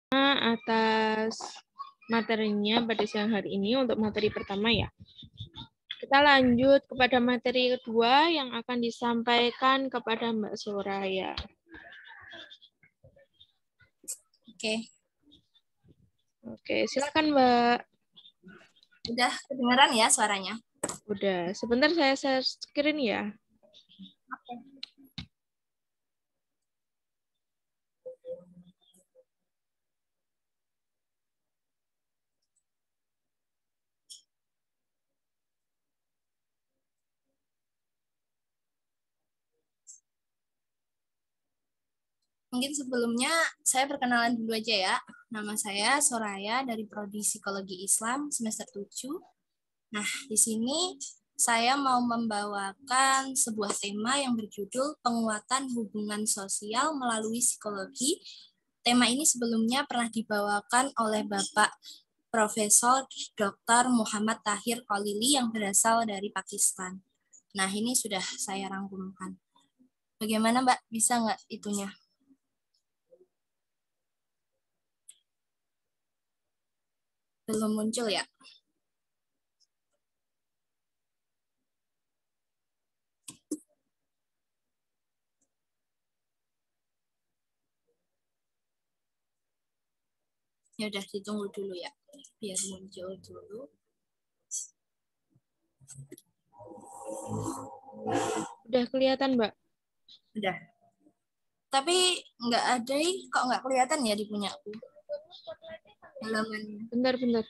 atas materinya pada siang hari ini untuk materi pertama ya. Kita lanjut kepada materi kedua yang akan disampaikan kepada Mbak Soraya. Oke, Oke, silakan Mbak. udah kedengeran ya suaranya? Udah, sebentar saya share screen ya. Mungkin sebelumnya saya perkenalan dulu aja ya. Nama saya Soraya dari Prodi Psikologi Islam semester 7. Nah, di sini saya mau membawakan sebuah tema yang berjudul penguatan hubungan sosial melalui psikologi. Tema ini sebelumnya pernah dibawakan oleh Bapak Profesor Dr. Muhammad Tahir Khalili yang berasal dari Pakistan. Nah, ini sudah saya rangkumkan. Bagaimana Mbak? Bisa nggak itunya? Belum muncul ya? Ya udah ditunggu dulu ya, biar muncul dulu. Udah kelihatan, Mbak? Udah. Tapi nggak ada, kok nggak kelihatan ya di punya aku. Halaman. Bentar. Bentar.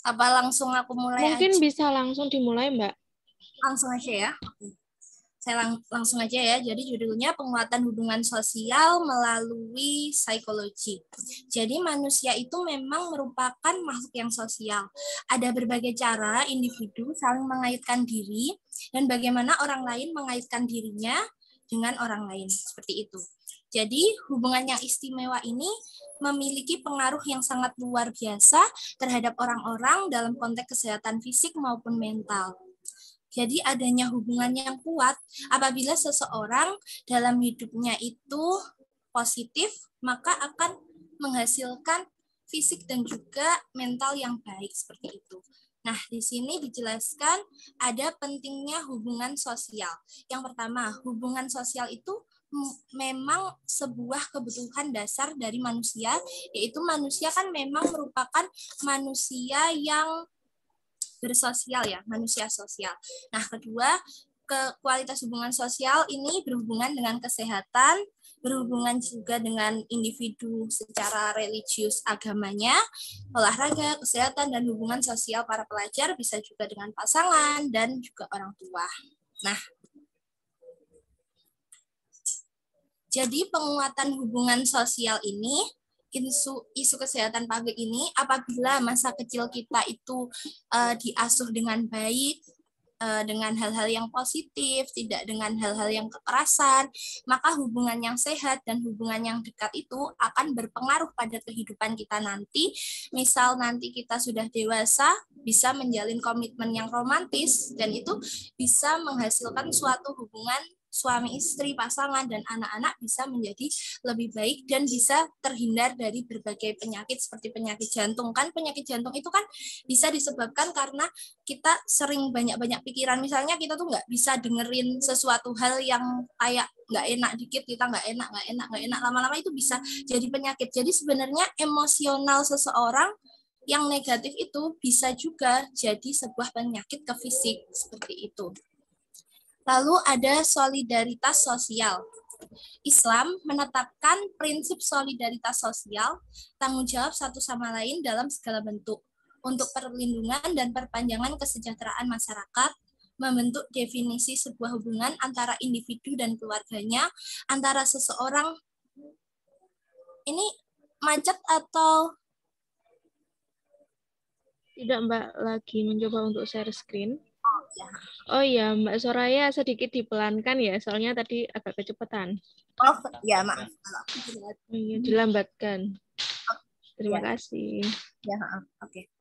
Apa langsung aku mulai Mungkin aja? bisa langsung dimulai, Mbak. Langsung aja ya. Saya langsung aja ya. Jadi judulnya penguatan hubungan sosial melalui psikologi. Jadi manusia itu memang merupakan makhluk yang sosial. Ada berbagai cara individu saling mengaitkan diri dan bagaimana orang lain mengaitkan dirinya dengan orang lain. Seperti itu. Jadi hubungan yang istimewa ini memiliki pengaruh yang sangat luar biasa terhadap orang-orang dalam konteks kesehatan fisik maupun mental. Jadi adanya hubungan yang kuat apabila seseorang dalam hidupnya itu positif, maka akan menghasilkan fisik dan juga mental yang baik seperti itu. Nah, di sini dijelaskan ada pentingnya hubungan sosial. Yang pertama, hubungan sosial itu memang sebuah kebutuhan dasar dari manusia, yaitu manusia kan memang merupakan manusia yang bersosial ya, manusia sosial. Nah, kedua, kualitas hubungan sosial ini berhubungan dengan kesehatan, berhubungan juga dengan individu secara religius agamanya, olahraga, kesehatan, dan hubungan sosial para pelajar, bisa juga dengan pasangan dan juga orang tua. Nah, jadi penguatan hubungan sosial ini, isu kesehatan publik ini, apabila masa kecil kita itu diasuh dengan baik, dengan hal-hal yang positif, tidak dengan hal-hal yang kekerasan, maka hubungan yang sehat dan hubungan yang dekat itu akan berpengaruh pada kehidupan kita nanti. Misal nanti kita sudah dewasa, bisa menjalin komitmen yang romantis, dan itu bisa menghasilkan suatu hubungan suami istri, pasangan, dan anak-anak bisa menjadi lebih baik dan bisa terhindar dari berbagai penyakit seperti penyakit jantung. Kan penyakit jantung itu kan bisa disebabkan karena kita sering banyak-banyak pikiran. Misalnya kita tuh nggak bisa dengerin sesuatu hal yang kayak nggak enak dikit, kita nggak enak. Lama-lama itu bisa jadi penyakit. Jadi sebenarnya emosional seseorang yang negatif itu bisa juga jadi sebuah penyakit ke fisik seperti itu. Lalu ada solidaritas sosial. Islam menetapkan prinsip solidaritas sosial, tanggung jawab satu sama lain dalam segala bentuk, untuk perlindungan dan perpanjangan kesejahteraan masyarakat, membentuk definisi sebuah hubungan antara individu dan keluarganya, antara seseorang. Ini macet atau? Tidak, Mbak, lagi mencoba untuk share screen. Oh iya, Mbak Soraya sedikit dipelankan ya, soalnya tadi agak kecepatan. Oh, ya maaf kalau aku tidak. Oh iya, dilambatkan. Terima Ya. kasih. Ya, oke.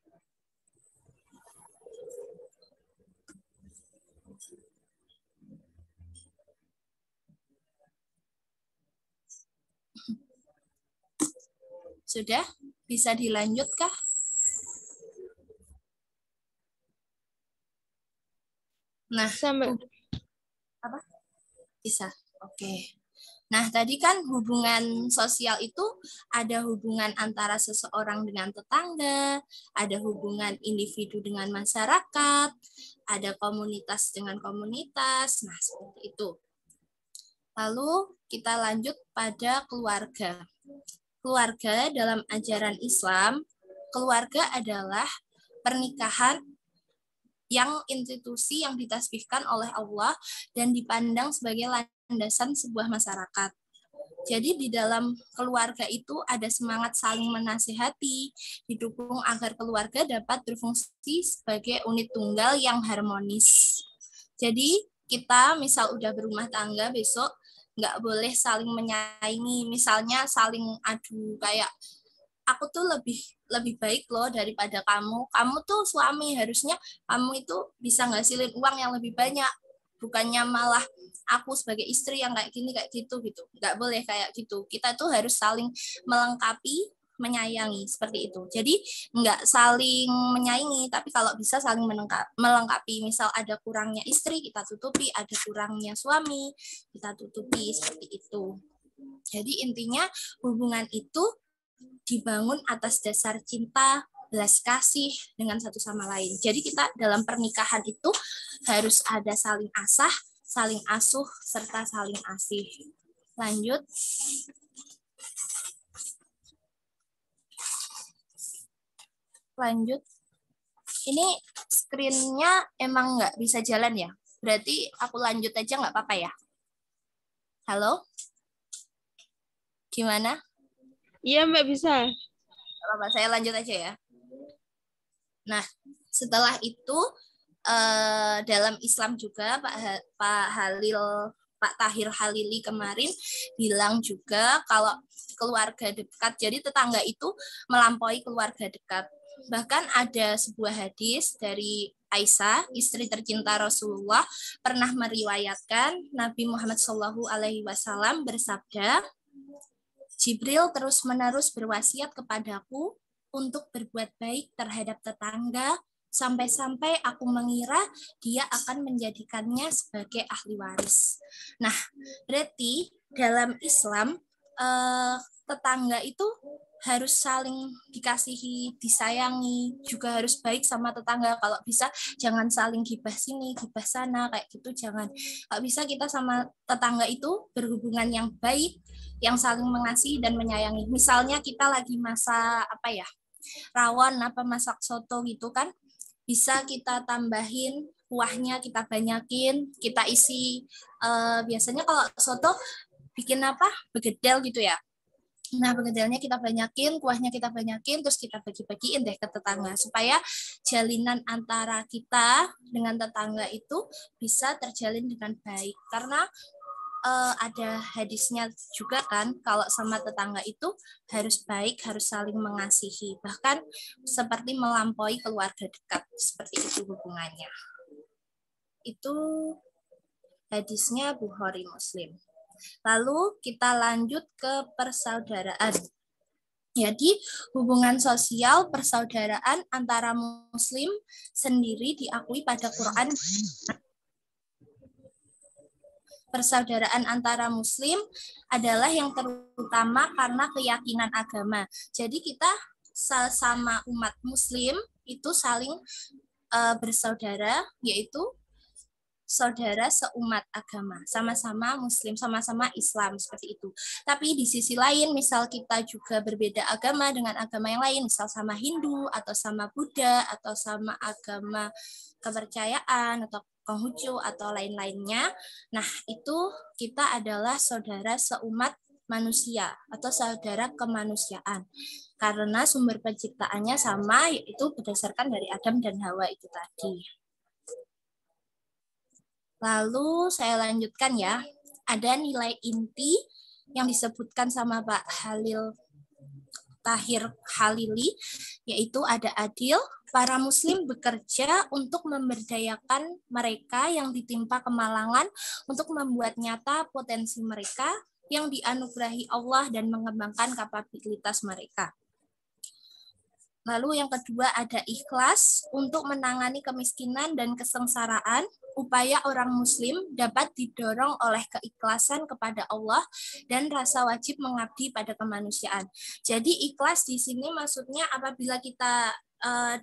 Sudah? Bisa dilanjut kah? Nah, Sampai apa? Bisa. Oke. Nah, tadi kan hubungan sosial itu ada hubungan antara seseorang dengan tetangga, ada hubungan individu dengan masyarakat, ada komunitas dengan komunitas. Nah, seperti itu. Lalu kita lanjut pada keluarga. Keluarga dalam ajaran Islam, keluarga adalah pernikahan yang institusi yang ditasbihkan oleh Allah dan dipandang sebagai landasan sebuah masyarakat. Jadi di dalam keluarga itu ada semangat saling menasihati, didukung agar keluarga dapat berfungsi sebagai unit tunggal yang harmonis. Jadi kita misal udah berumah tangga besok nggak boleh saling menyaingi, misalnya saling adu kayak aku tuh lebih baik loh daripada kamu. Kamu tuh suami, harusnya kamu itu bisa ngasilin uang yang lebih banyak. Bukannya malah aku sebagai istri yang kayak gini, kayak gitu. Nggak boleh kayak gitu. Kita tuh harus saling melengkapi, menyayangi, seperti itu. Jadi nggak saling menyaingi, tapi kalau bisa saling melengkapi. Misal ada kurangnya istri, kita tutupi. Ada kurangnya suami, kita tutupi, seperti itu. Jadi intinya hubungan itu dibangun atas dasar cinta, belas kasih dengan satu sama lain. Jadi kita dalam pernikahan itu harus ada saling asah, saling asuh, serta saling asih. Lanjut. Ini screen-nya emang nggak bisa jalan ya? Berarti aku lanjut aja nggak apa-apa ya? Halo? Gimana? Iya, Mbak, bisa. Apa, saya lanjut aja ya. Nah, setelah itu dalam Islam juga Pak Tahir Halili kemarin bilang juga kalau keluarga dekat, jadi tetangga itu melampaui keluarga dekat. Bahkan ada sebuah hadis dari Aisyah, istri tercinta Rasulullah, pernah meriwayatkan Nabi Muhammad SAW bersabda, Jibril terus-menerus berwasiat kepadaku untuk berbuat baik terhadap tetangga, sampai-sampai aku mengira dia akan menjadikannya sebagai ahli waris. Nah, berarti dalam Islam, tetangga itu harus saling dikasihi, disayangi, juga harus baik sama tetangga. Kalau bisa jangan saling gibah sini, gibah sana, kayak gitu jangan. Kalau bisa kita sama tetangga itu berhubungan yang baik, yang saling mengasihi dan menyayangi. Misalnya kita lagi masa rawon masak soto gitu kan, bisa kita tambahin kuahnya, kita banyakin, kita isi. Biasanya kalau soto bikin begedel gitu ya. Nah, begedelnya kita banyakin, kuahnya kita banyakin, terus kita bagi-bagiin deh ke tetangga supaya jalinan antara kita dengan tetangga itu bisa terjalin dengan baik. Karena ada hadisnya juga kan, kalau sama tetangga itu harus baik, harus saling mengasihi, bahkan seperti melampaui keluarga dekat, seperti itu hubungannya. Itu hadisnya Bukhari Muslim. Lalu kita lanjut ke persaudaraan. Jadi hubungan sosial persaudaraan antara Muslim sendiri diakui pada Quran. Persaudaraan antara Muslim adalah yang terutama karena keyakinan agama. Jadi kita sesama umat Muslim itu saling bersaudara, yaitu saudara seumat agama, sama-sama Muslim, sama-sama Islam, seperti itu. Tapi di sisi lain, misal kita juga berbeda agama dengan agama yang lain, misal sama Hindu, atau sama Buddha, atau sama agama kepercayaan, atau Konghucu, atau lain-lainnya. Nah, itu kita adalah saudara seumat manusia, atau saudara kemanusiaan. Karena sumber penciptaannya sama, yaitu berdasarkan dari Adam dan Hawa itu tadi. Lalu saya lanjutkan ya. Ada nilai inti yang disebutkan sama Pak Halil Tahir Halili, yaitu ada adil. Para muslim bekerja untuk memberdayakan mereka yang ditimpa kemalangan untuk membuat nyata potensi mereka yang dianugerahi Allah dan mengembangkan kapabilitas mereka. Lalu yang kedua ada ikhlas untuk menangani kemiskinan dan kesengsaraan. Upaya orang muslim dapat didorong oleh keikhlasan kepada Allah dan rasa wajib mengabdi pada kemanusiaan. Jadi ikhlas di sini maksudnya apabila kita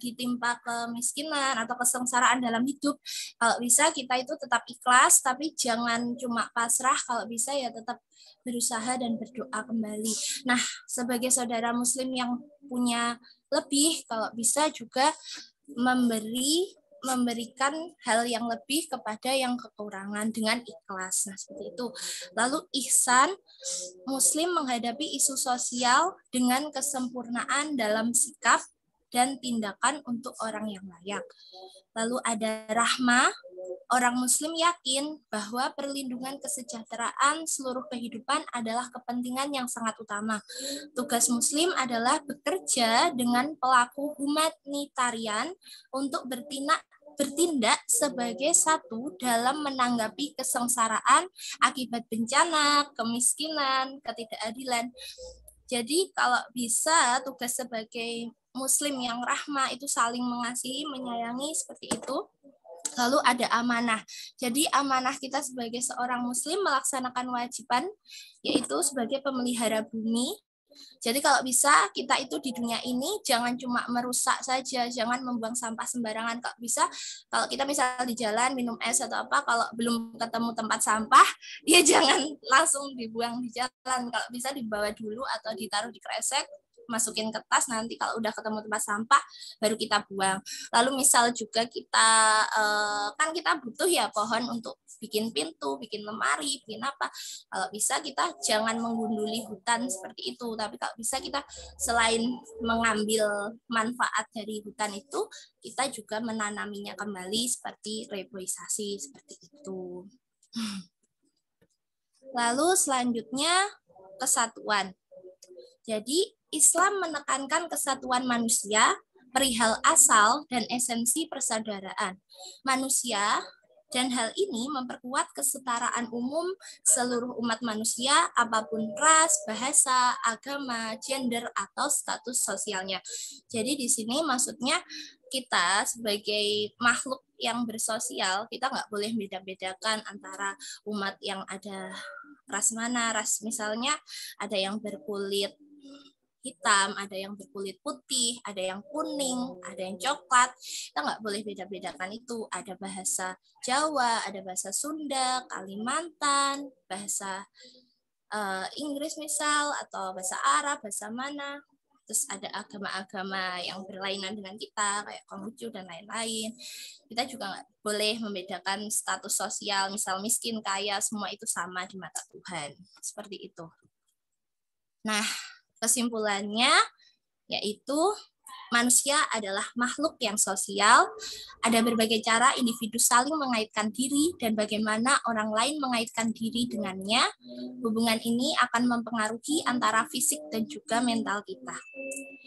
ditimpa kemiskinan atau kesengsaraan dalam hidup, kalau bisa kita itu tetap ikhlas, tapi jangan cuma pasrah, kalau bisa ya tetap berusaha dan berdoa kembali. Nah, sebagai saudara muslim yang punya lebih, kalau bisa juga memberikan hal yang lebih kepada yang kekurangan dengan ikhlas. Nah, seperti itu. Lalu ihsan, muslim menghadapi isu sosial dengan kesempurnaan dalam sikap dan tindakan untuk orang yang layak. Lalu ada rahmah, orang muslim yakin bahwa perlindungan kesejahteraan seluruh kehidupan adalah kepentingan yang sangat utama. Tugas muslim adalah bekerja dengan pelaku humanitarian untuk bertindak sebagai satu dalam menanggapi kesengsaraan akibat bencana, kemiskinan, ketidakadilan. Jadi kalau bisa tugas sebagai muslim yang rahmah itu saling mengasihi, menyayangi, seperti itu. Lalu ada amanah. Jadi amanah kita sebagai seorang muslim melaksanakan wajiban, yaitu sebagai pemelihara bumi. Jadi kalau bisa kita itu di dunia ini jangan cuma merusak saja, jangan membuang sampah sembarangan. Kalau bisa, kalau kita misalnya di jalan minum es atau apa, kalau belum ketemu tempat sampah, ya jangan langsung dibuang di jalan. Kalau bisa dibawa dulu atau ditaruh di kresek, masukin ke tas, nanti kalau udah ketemu tempat sampah baru kita buang. Lalu misal juga kita kan kita butuh ya pohon untuk bikin pintu, bikin lemari, bikin apa. Kalau bisa kita jangan menggunduli hutan seperti itu, tapi kalau bisa kita selain mengambil manfaat dari hutan itu, kita juga menanaminya kembali seperti reboisasi seperti itu. Lalu selanjutnya kesatuan. Jadi Islam menekankan kesatuan manusia, perihal asal dan esensi persaudaraan manusia, dan hal ini memperkuat kesetaraan umum seluruh umat manusia, apapun ras, bahasa, agama, gender, atau status sosialnya. Jadi di sini maksudnya kita sebagai makhluk yang bersosial, kita nggak boleh beda-bedakan antara umat yang ada ras mana, ras misalnya ada yang berkulit hitam, ada yang berkulit putih, ada yang kuning, ada yang coklat. Kita nggak boleh beda-bedakan itu. Ada bahasa Jawa, ada bahasa Sunda, Kalimantan, bahasa Inggris misal, atau bahasa Arab, bahasa mana. Terus ada agama-agama yang berlainan dengan kita, kayak Konghucu dan lain-lain. Kita juga nggak boleh membedakan status sosial, misal miskin, kaya, semua itu sama di mata Tuhan. Seperti itu. Nah, kesimpulannya yaitu manusia adalah makhluk yang sosial. Ada berbagai cara individu saling mengaitkan diri dan bagaimana orang lain mengaitkan diri dengannya. Hubungan ini akan mempengaruhi antara fisik dan juga mental kita.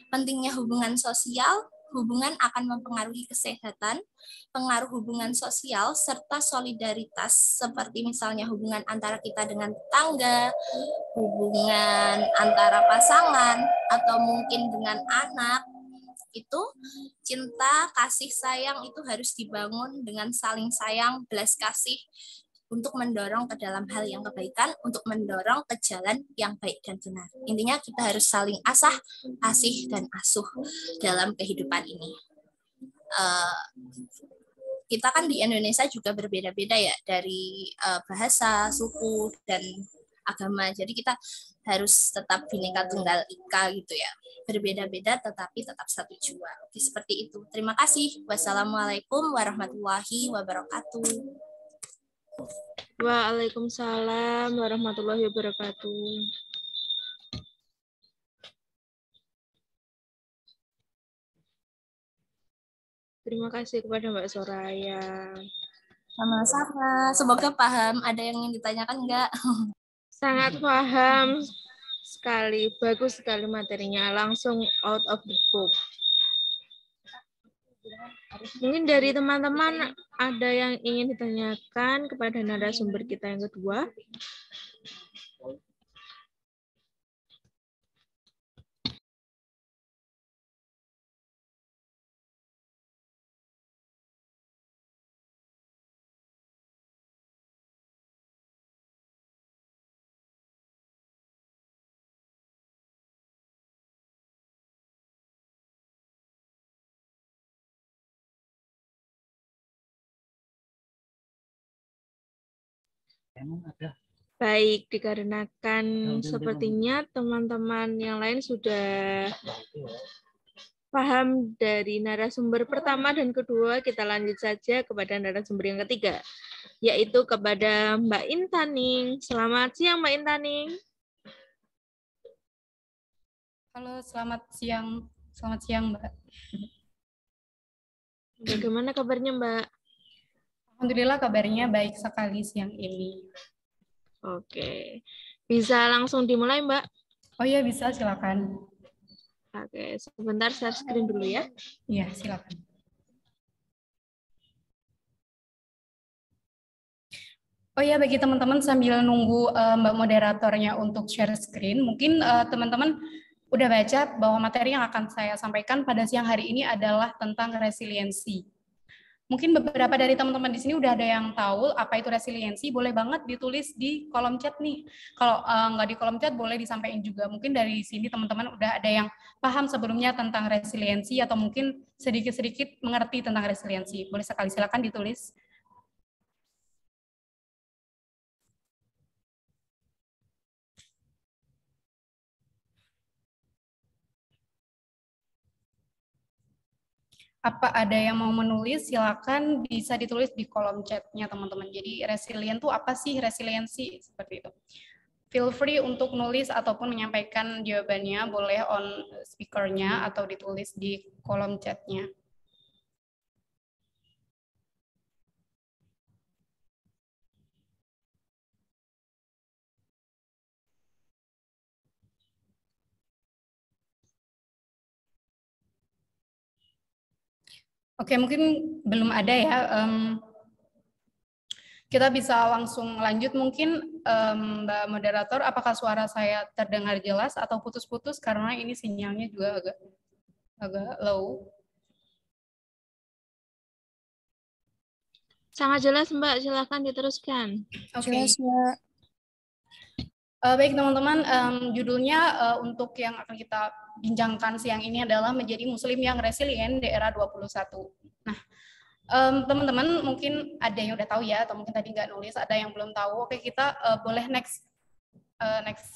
Pentingnya hubungan sosial, hubungan akan mempengaruhi kesehatan, pengaruh hubungan sosial, serta solidaritas, seperti misalnya hubungan antara kita dengan tetangga, hubungan antara pasangan, atau mungkin dengan anak. Itu cinta, kasih sayang itu harus dibangun dengan saling sayang, belas kasih, untuk mendorong ke dalam hal yang kebaikan, untuk mendorong ke jalan yang baik dan benar. Intinya kita harus saling asah, asih, dan asuh dalam kehidupan ini. Kita kan di Indonesia juga berbeda-beda ya, dari bahasa, suku, dan agama. Jadi kita harus tetap Bhinneka Tunggal Ika gitu ya. Berbeda-beda tetapi tetap satu jua. Oke, seperti itu. Terima kasih. Wassalamualaikum warahmatullahi wabarakatuh. Waalaikumsalam warahmatullahi wabarakatuh. Terima kasih kepada Mbak Soraya. Sama-sama. Semoga paham. Ada yang ingin ditanyakan enggak? Sangat paham sekali, bagus sekali materinya, langsung out of the book. Mungkin dari teman-teman ada yang ingin ditanyakan kepada narasumber kita yang kedua. Baik, dikarenakan sepertinya teman-teman yang lain sudah paham dari narasumber pertama dan kedua, kita lanjut saja kepada narasumber yang ketiga, yaitu kepada Mbak Intaning. Selamat siang, Mbak Intaning. Halo, selamat siang. Selamat siang, Mbak. Bagaimana kabarnya, Mbak? Alhamdulillah kabarnya baik sekali siang ini. Oke. Bisa langsung dimulai, Mbak? Oh iya, bisa, silakan. Oke, sebentar share screen dulu ya. Iya, silakan. Oh iya, bagi teman-teman sambil nunggu Mbak moderatornya untuk share screen, mungkin teman-teman udah baca bahwa materi yang akan saya sampaikan pada siang hari ini adalah tentang resiliensi. Mungkin beberapa dari teman-teman di sini udah ada yang tahu apa itu resiliensi, boleh banget ditulis di kolom chat nih. Kalau nggak di kolom chat boleh disampaikan juga. Mungkin dari sini teman-teman udah ada yang paham sebelumnya tentang resiliensi atau mungkin sedikit-sedikit mengerti tentang resiliensi. Boleh sekali, silakan ditulis. Apa ada yang mau menulis, silakan bisa ditulis di kolom chatnya teman-teman. Jadi resilient itu apa sih? Resiliensi seperti itu. Feel free untuk nulis ataupun menyampaikan jawabannya, boleh on speakernya atau ditulis di kolom chatnya. Oke, mungkin belum ada ya. Kita bisa langsung lanjut mungkin, Mbak Moderator, apakah suara saya terdengar jelas atau putus-putus karena ini sinyalnya juga agak low. Sangat jelas, Mbak. Silakan diteruskan. Oke. Jelas, Mbak. Baik teman-teman, judulnya untuk yang akan kita bincangkan siang ini adalah menjadi muslim yang resilient di era 21. Nah, teman-teman mungkin ada yang udah tahu ya, atau mungkin tadi nggak nulis, ada yang belum tahu. Oke, kita boleh next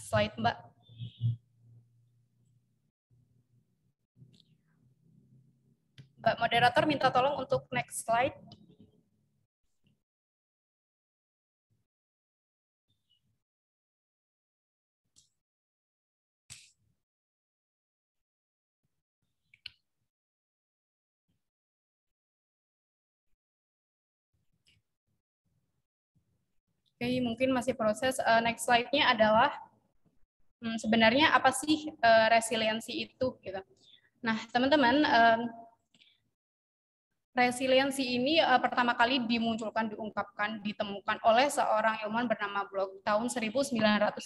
slide, Mbak. Mbak Moderator minta tolong untuk next slide. Oke, mungkin masih proses. Next slide-nya adalah sebenarnya apa sih resiliensi itu? Gitu. Nah, teman-teman, resiliensi ini pertama kali dimunculkan, diungkapkan, ditemukan oleh seorang ilmuwan bernama Bloch tahun 1950.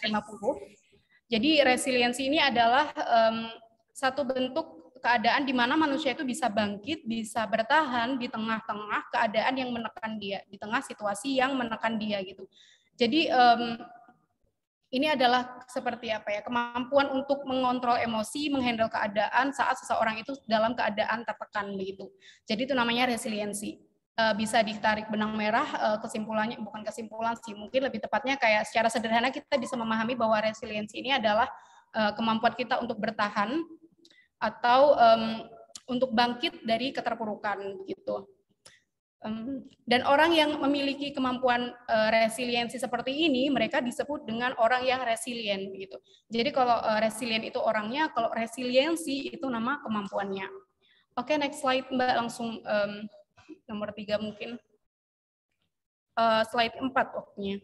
Jadi resiliensi ini adalah satu bentuk keadaan di mana manusia itu bisa bangkit, bisa bertahan di tengah-tengah keadaan yang menekan dia, di tengah situasi yang menekan dia gitu. Jadi ini adalah seperti apa ya, kemampuan untuk mengontrol emosi, menghandle keadaan saat seseorang itu dalam keadaan tertekan begitu. Jadi itu namanya resiliensi. Bisa ditarik benang merah, kesimpulannya bukan kesimpulan sih, mungkin lebih tepatnya kayak secara sederhana kita bisa memahami bahwa resiliensi ini adalah kemampuan kita untuk bertahan atau untuk bangkit dari keterpurukan gitu. Dan orang yang memiliki kemampuan resiliensi seperti ini, mereka disebut dengan orang yang resilient gitu. Jadi kalau resilient itu orangnya, kalau resiliensi itu nama kemampuannya. Oke, next slide Mbak, langsung nomor 3 mungkin. slide 4 waktunya.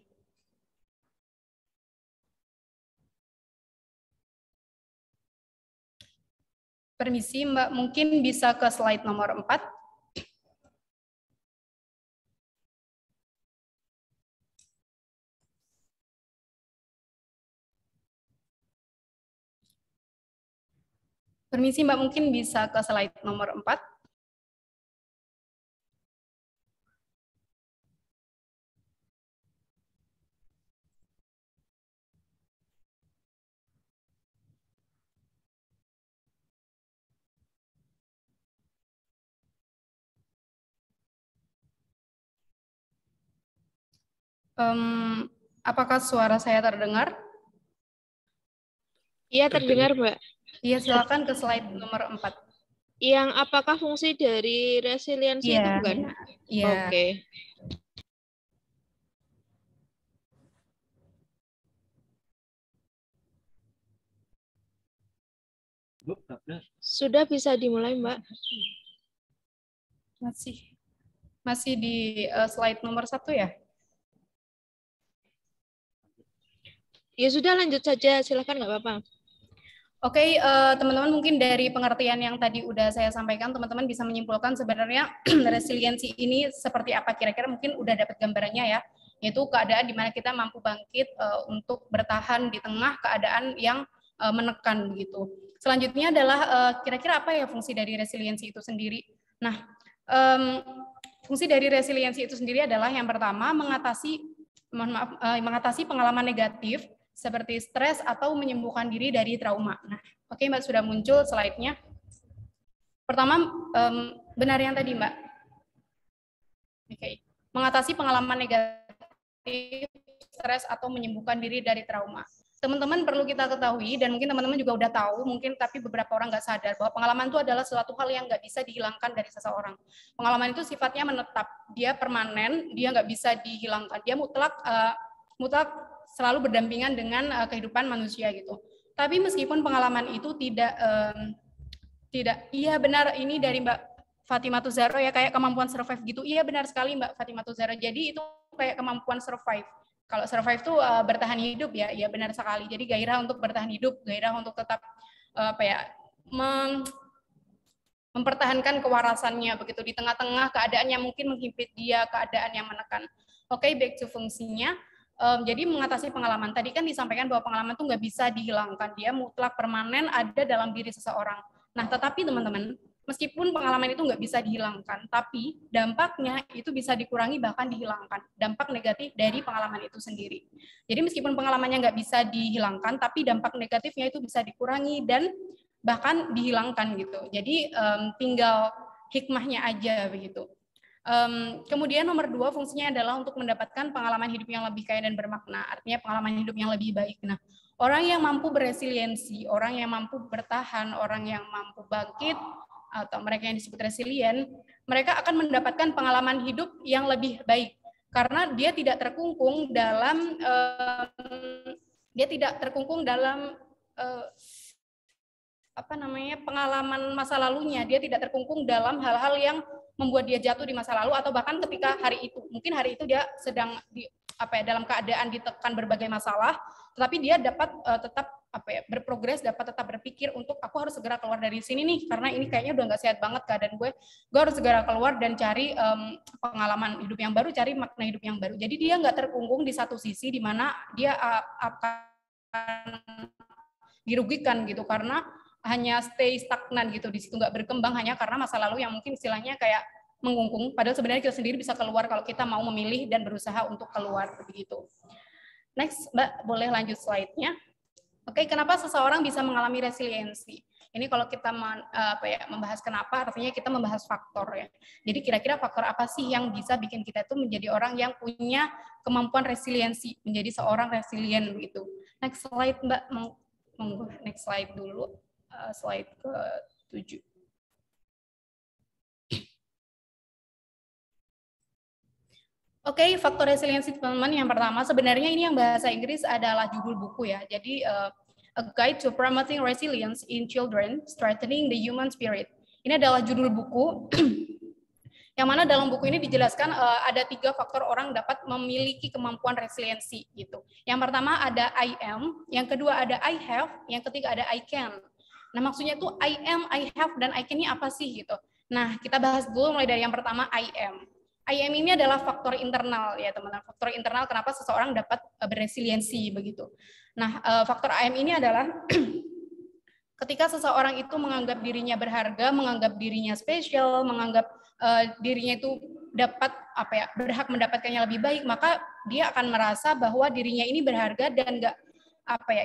Permisi Mbak, mungkin bisa ke slide nomor 4. Permisi Mbak, mungkin bisa ke slide nomor 4. Apakah suara saya terdengar? Iya, terdengar, Mbak. Iya, silakan ke slide nomor 4. Yang apakah fungsi dari resiliensi itu bukan? Iya. Oke. Sudah bisa dimulai, Mbak. Masih di slide nomor 1 ya? Ya sudah, lanjut saja. Silakan, nggak apa-apa. Oke, teman-teman, mungkin dari pengertian yang tadi udah saya sampaikan, teman-teman bisa menyimpulkan sebenarnya resiliensi ini seperti apa kira-kira, mungkin udah dapat gambarannya ya, yaitu keadaan di mana kita mampu bangkit untuk bertahan di tengah keadaan yang menekan gitu. Selanjutnya adalah kira-kira apa ya fungsi dari resiliensi itu sendiri. Nah, fungsi dari resiliensi itu sendiri adalah yang pertama mengatasi pengalaman negatif seperti stres atau menyembuhkan diri dari trauma. Nah, oke Mbak, sudah muncul slide-nya. Pertama, benar yang tadi Mbak. Oke. Mengatasi pengalaman negatif, stres atau menyembuhkan diri dari trauma. Teman-teman perlu kita ketahui, dan mungkin teman-teman juga udah tahu, mungkin tapi beberapa orang nggak sadar, bahwa pengalaman itu adalah suatu hal yang nggak bisa dihilangkan dari seseorang. Pengalaman itu sifatnya menetap, dia permanen, dia nggak bisa dihilangkan, dia mutlak selalu berdampingan dengan kehidupan manusia gitu. Tapi meskipun pengalaman itu tidak, iya benar, ini dari Mbak Fatimah Tuzaro ya, kayak kemampuan survive gitu. Iya benar sekali Mbak Fatimah Tuzaro. Jadi itu kayak kemampuan survive. Kalau survive itu bertahan hidup ya, iya benar sekali. Jadi gairah untuk bertahan hidup, gairah untuk tetap mempertahankan kewarasannya begitu di tengah-tengah keadaan yang mungkin menghimpit dia, keadaan yang menekan. Oke, back to fungsinya. Jadi mengatasi pengalaman. Tadi kan disampaikan bahwa pengalaman itu nggak bisa dihilangkan. Dia mutlak permanen ada dalam diri seseorang. Nah, tetapi teman-teman, meskipun pengalaman itu nggak bisa dihilangkan, tapi dampaknya itu bisa dikurangi bahkan dihilangkan. Dampak negatif dari pengalaman itu sendiri. Jadi meskipun pengalamannya nggak bisa dihilangkan, tapi dampak negatifnya itu bisa dikurangi dan bahkan dihilangkan gitu. Jadi tinggal hikmahnya aja begitu. Kemudian nomor 2 fungsinya adalah untuk mendapatkan pengalaman hidup yang lebih kaya dan bermakna, artinya pengalaman hidup yang lebih baik. Nah, orang yang mampu beresiliensi, orang yang mampu bertahan, orang yang mampu bangkit, atau mereka yang disebut resilient, mereka akan mendapatkan pengalaman hidup yang lebih baik, karena dia tidak terkungkung dalam pengalaman masa lalunya. Dia tidak terkungkung dalam hal-hal yang membuat dia jatuh di masa lalu, atau bahkan ketika hari itu, mungkin hari itu dia sedang dalam keadaan ditekan berbagai masalah, tetapi dia dapat tetap berprogres, dapat tetap berpikir untuk aku harus segera keluar dari sini nih, karena ini kayaknya udah nggak sehat banget keadaan gue harus segera keluar dan cari pengalaman hidup yang baru, cari makna hidup yang baru. Jadi dia nggak terkungkung di satu sisi di mana dia akan dirugikan gitu, karena hanya stay stagnan gitu, di situ nggak berkembang hanya karena masa lalu yang mungkin istilahnya kayak mengungkung, padahal sebenarnya kita sendiri bisa keluar kalau kita mau memilih dan berusaha untuk keluar begitu. Next, Mbak, boleh lanjut slide-nya. Oke, kenapa seseorang bisa mengalami resiliensi? Ini kalau kita membahas kenapa, artinya kita membahas faktor ya. Jadi kira-kira faktor apa sih yang bisa bikin kita itu menjadi orang yang punya kemampuan resiliensi, menjadi seorang resilient gitu. Next slide, Mbak, monggo next slide dulu. Slide ke-7. Oke, faktor resiliensi teman-teman yang pertama, sebenarnya ini yang bahasa Inggris adalah judul buku ya. Jadi A Guide to Promoting Resilience in Children, Strengthening the Human Spirit. Ini adalah judul buku Yang mana dalam buku ini dijelaskan ada 3 faktor orang dapat memiliki kemampuan resiliensi gitu. Yang pertama ada I am, yang kedua ada I have, yang ketiga ada I can. Nah, maksudnya tuh I am, I have, dan I can ini apa sih gitu. Nah, kita bahas dulu mulai dari yang pertama I am. I am ini adalah faktor internal ya teman-teman. Faktor internal kenapa seseorang dapat beresiliensi begitu. Nah, faktor I am ini adalah ketika seseorang itu menganggap dirinya berharga, menganggap dirinya spesial, menganggap dirinya itu dapat berhak mendapatkannya lebih baik, maka dia akan merasa bahwa dirinya ini berharga dan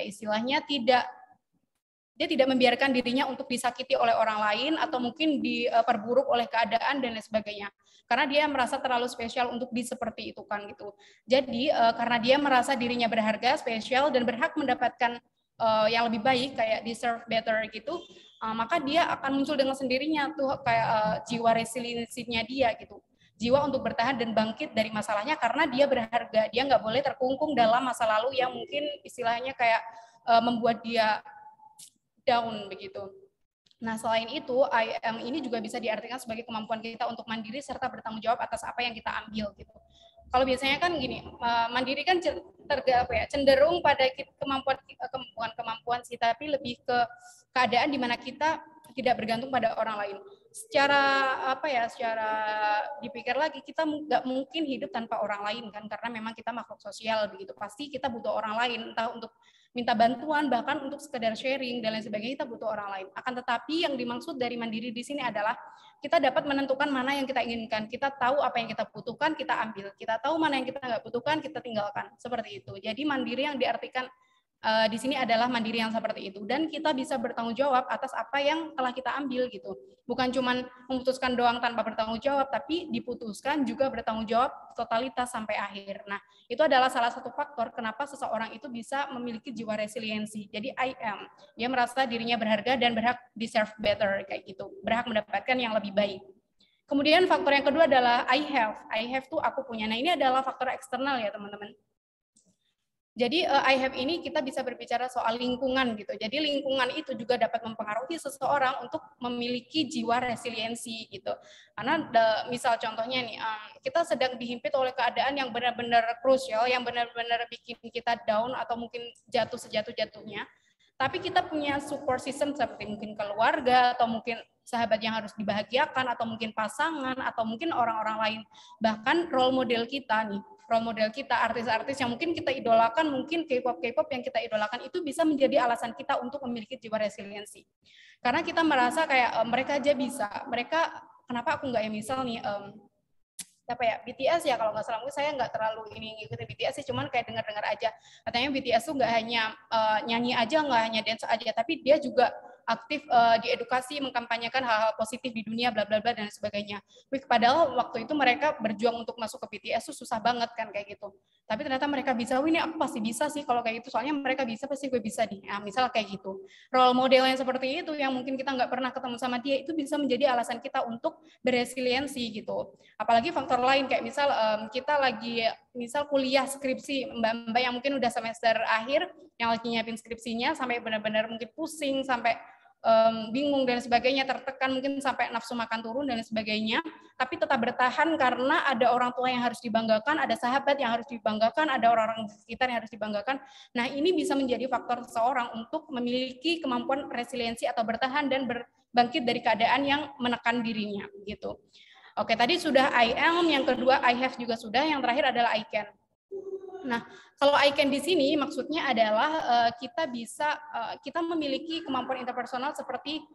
istilahnya dia tidak membiarkan dirinya untuk disakiti oleh orang lain atau mungkin diperburuk oleh keadaan dan lain sebagainya. Karena dia merasa terlalu spesial untuk seperti itu kan gitu. Jadi karena dia merasa dirinya berharga, spesial dan berhak mendapatkan yang lebih baik kayak deserve better gitu, maka dia akan muncul dengan sendirinya tuh kayak jiwa resiliensinya dia gitu, jiwa untuk bertahan dan bangkit dari masalahnya karena dia berharga, dia nggak boleh terkungkung dalam masa lalu yang mungkin istilahnya kayak membuat dia down begitu. Nah, selain itu, I am ini juga bisa diartikan sebagai kemampuan kita untuk mandiri serta bertanggung jawab atas apa yang kita ambil gitu. Kalau biasanya kan gini, mandiri kan cenderung pada kemampuan sih, tapi lebih ke keadaan di mana kita tidak bergantung pada orang lain. Secara dipikir lagi kita nggak mungkin hidup tanpa orang lain kan, karena memang kita makhluk sosial begitu. Pasti kita butuh orang lain, entah untuk minta bantuan, bahkan untuk sekedar sharing dan lain sebagainya kita butuh orang lain. Akan tetapi yang dimaksud dari mandiri di sini adalah kita dapat menentukan mana yang kita inginkan. Kita tahu apa yang kita butuhkan, kita ambil. Kita tahu mana yang kita nggak butuhkan, kita tinggalkan. Seperti itu. Jadi mandiri yang diartikan di sini adalah mandiri yang seperti itu. Dan kita bisa bertanggung jawab atas apa yang telah kita ambil gitu. Bukan cuma memutuskan doang tanpa bertanggung jawab, tapi diputuskan juga bertanggung jawab totalitas sampai akhir. Nah, itu adalah salah satu faktor kenapa seseorang itu bisa memiliki jiwa resiliensi. Jadi I am, dia merasa dirinya berharga dan berhak deserve better kayak gitu, berhak mendapatkan yang lebih baik. Kemudian faktor yang kedua adalah I have. I have tuh aku punya. Nah, ini adalah faktor eksternal ya teman-teman. Jadi I have ini kita bisa berbicara soal lingkungan gitu. Jadi lingkungan itu juga dapat mempengaruhi seseorang untuk memiliki jiwa resiliensi gitu. Karena misal contohnya nih, kita sedang dihimpit oleh keadaan yang benar-benar krusial, yang benar-benar bikin kita down atau mungkin jatuh sejatuh-jatuhnya. Tapi kita punya support system seperti mungkin keluarga atau mungkin sahabat yang harus dibahagiakan atau mungkin pasangan atau mungkin orang-orang lain. Bahkan role model kita nih. Role model kita, artis-artis yang mungkin kita idolakan, mungkin K-pop yang kita idolakan itu bisa menjadi alasan kita untuk memiliki jiwa resiliensi. Karena kita merasa kayak mereka aja bisa, mereka kenapa aku nggak ya, misal nih BTS ya kalau nggak salah, saya nggak terlalu ngikutin BTS sih, cuman kayak dengar-dengar aja. Katanya BTS tuh nggak hanya nyanyi aja, nggak hanya dance aja, tapi dia juga aktif diedukasi, mengkampanyekan hal-hal positif di dunia, bla bla bla dan sebagainya. Padahal waktu itu mereka berjuang untuk masuk ke BTS tuh susah banget kan kayak gitu. Tapi ternyata mereka bisa, ini aku pasti bisa sih kalau kayak gitu, soalnya mereka bisa, pasti gue bisa nih. Nah, misal kayak gitu. Role model yang seperti itu yang mungkin kita nggak pernah ketemu sama dia, itu bisa menjadi alasan kita untuk beresiliensi gitu. Apalagi faktor lain kayak misal kita lagi misal kuliah skripsi, mbak-mbak yang mungkin udah semester akhir, yang lagi nyiapin skripsinya sampai benar-benar mungkin pusing, sampai bingung dan sebagainya, tertekan mungkin sampai nafsu makan turun dan sebagainya, tapi tetap bertahan karena ada orang tua yang harus dibanggakan, ada sahabat yang harus dibanggakan, ada orang-orang di sekitar yang harus dibanggakan. Nah, ini bisa menjadi faktor seseorang untuk memiliki kemampuan resiliensi atau bertahan dan bangkit dari keadaan yang menekan dirinya gitu. Oke, tadi sudah I am, yang kedua I have juga sudah, yang terakhir adalah I can. Nah, kalau I can di sini maksudnya adalah kita memiliki kemampuan interpersonal seperti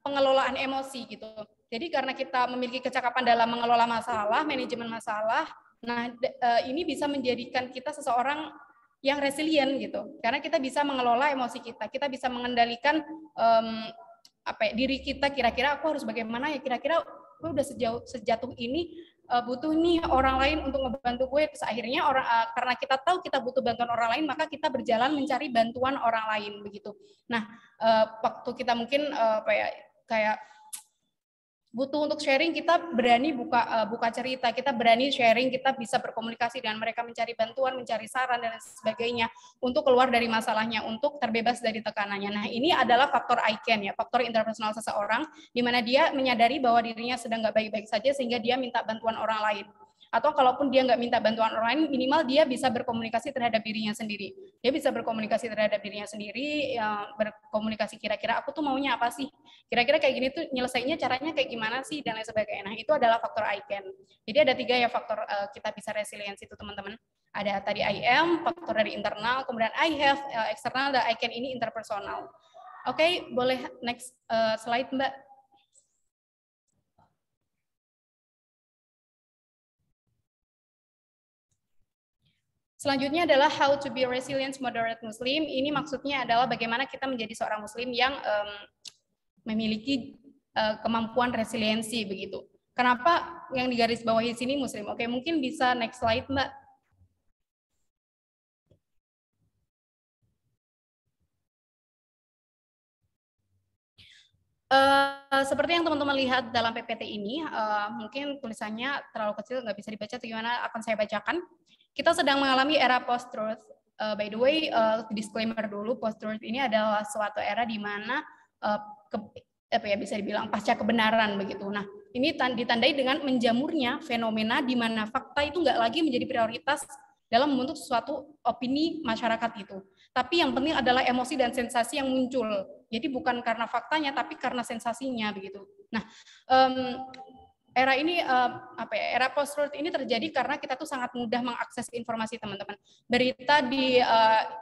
pengelolaan emosi gitu. Jadi karena kita memiliki kecakapan dalam mengelola masalah, manajemen masalah, nah ini bisa menjadikan kita seseorang yang resilient gitu. Karena kita bisa mengelola emosi kita bisa mengendalikan diri kita, kira-kira aku harus bagaimana ya, kira-kira gue udah sejatuh ini butuh nih orang lain untuk ngebantu gue. Terus akhirnya karena kita tahu kita butuh bantuan orang lain, maka kita berjalan mencari bantuan orang lain begitu. Nah, waktu kita mungkin kayak butuh untuk sharing, kita berani buka cerita, kita berani sharing, kita bisa berkomunikasi dengan mereka, mencari bantuan, mencari saran dan sebagainya untuk keluar dari masalahnya, untuk terbebas dari tekanannya. Nah, ini adalah faktor ICAN ya, faktor interpersonal seseorang, di mana dia menyadari bahwa dirinya sedang nggak baik-baik saja sehingga dia minta bantuan orang lain. Atau kalaupun dia nggak minta bantuan orang lain, minimal dia bisa berkomunikasi terhadap dirinya sendiri. Dia bisa berkomunikasi terhadap dirinya sendiri, berkomunikasi kira-kira aku tuh maunya apa sih? Kira-kira kayak gini tuh nyelesainya caranya kayak gimana sih dan lain sebagainya. Nah, itu adalah faktor ICAN. Jadi ada 3 ya faktor kita bisa resiliensi itu teman-teman. Ada tadi I am, faktor dari internal, kemudian I have, eksternal, dan I can ini interpersonal. Oke, boleh next slide Mbak. Selanjutnya adalah how to be resilient moderate Muslim. Ini maksudnya adalah bagaimana kita menjadi seorang Muslim yang memiliki kemampuan resiliensi begitu. Kenapa yang digarisbawahi sini Muslim? Oke, mungkin bisa next slide Mbak. Seperti yang teman-teman lihat dalam PPT ini, mungkin tulisannya terlalu kecil, nggak bisa dibaca atau gimana, akan saya bacakan. Kita sedang mengalami era post-truth. By the way, disclaimer dulu, post-truth ini adalah suatu era di mana bisa dibilang pasca kebenaran begitu. Nah, ini ditandai dengan menjamurnya fenomena di mana fakta itu nggak lagi menjadi prioritas dalam membentuk suatu opini masyarakat itu. Tapi yang penting adalah emosi dan sensasi yang muncul. Jadi bukan karena faktanya, tapi karena sensasinya begitu. Nah, era ini era post-truth ini terjadi karena kita tuh sangat mudah mengakses informasi teman-teman. Berita di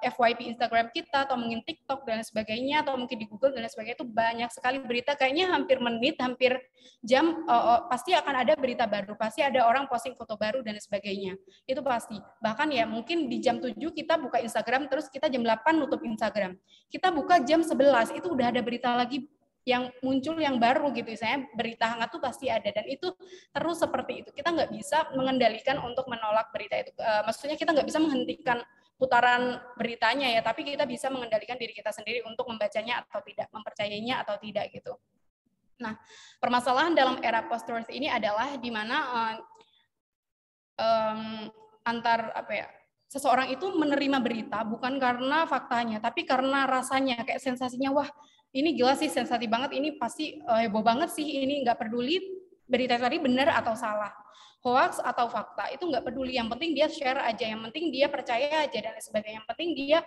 FYP Instagram kita atau mungkin TikTok dan sebagainya atau mungkin di Google dan sebagainya itu banyak sekali berita, kayaknya hampir menit, hampir jam pasti akan ada berita baru, pasti ada orang posting foto baru dan sebagainya. Itu pasti. Bahkan ya mungkin di jam 7 kita buka Instagram terus kita jam 8 nutup Instagram. Kita buka jam 11 itu udah ada berita lagi yang muncul yang baru gitu, misalnya berita hangat tuh pasti ada, dan itu terus seperti itu. Kita nggak bisa mengendalikan untuk menolak berita itu. Maksudnya kita nggak bisa menghentikan putaran beritanya ya, tapi kita bisa mengendalikan diri kita sendiri untuk membacanya atau tidak, mempercayainya atau tidak gitu. Nah, permasalahan dalam era post-truth ini adalah di mana seseorang itu menerima berita bukan karena faktanya, tapi karena rasanya, kayak sensasinya, wah ini jelas sih sensasi banget, ini pasti heboh banget sih, ini nggak peduli berita tadi benar atau salah, hoax atau fakta, itu nggak peduli, yang penting dia share aja, yang penting dia percaya aja dan sebagainya, yang penting dia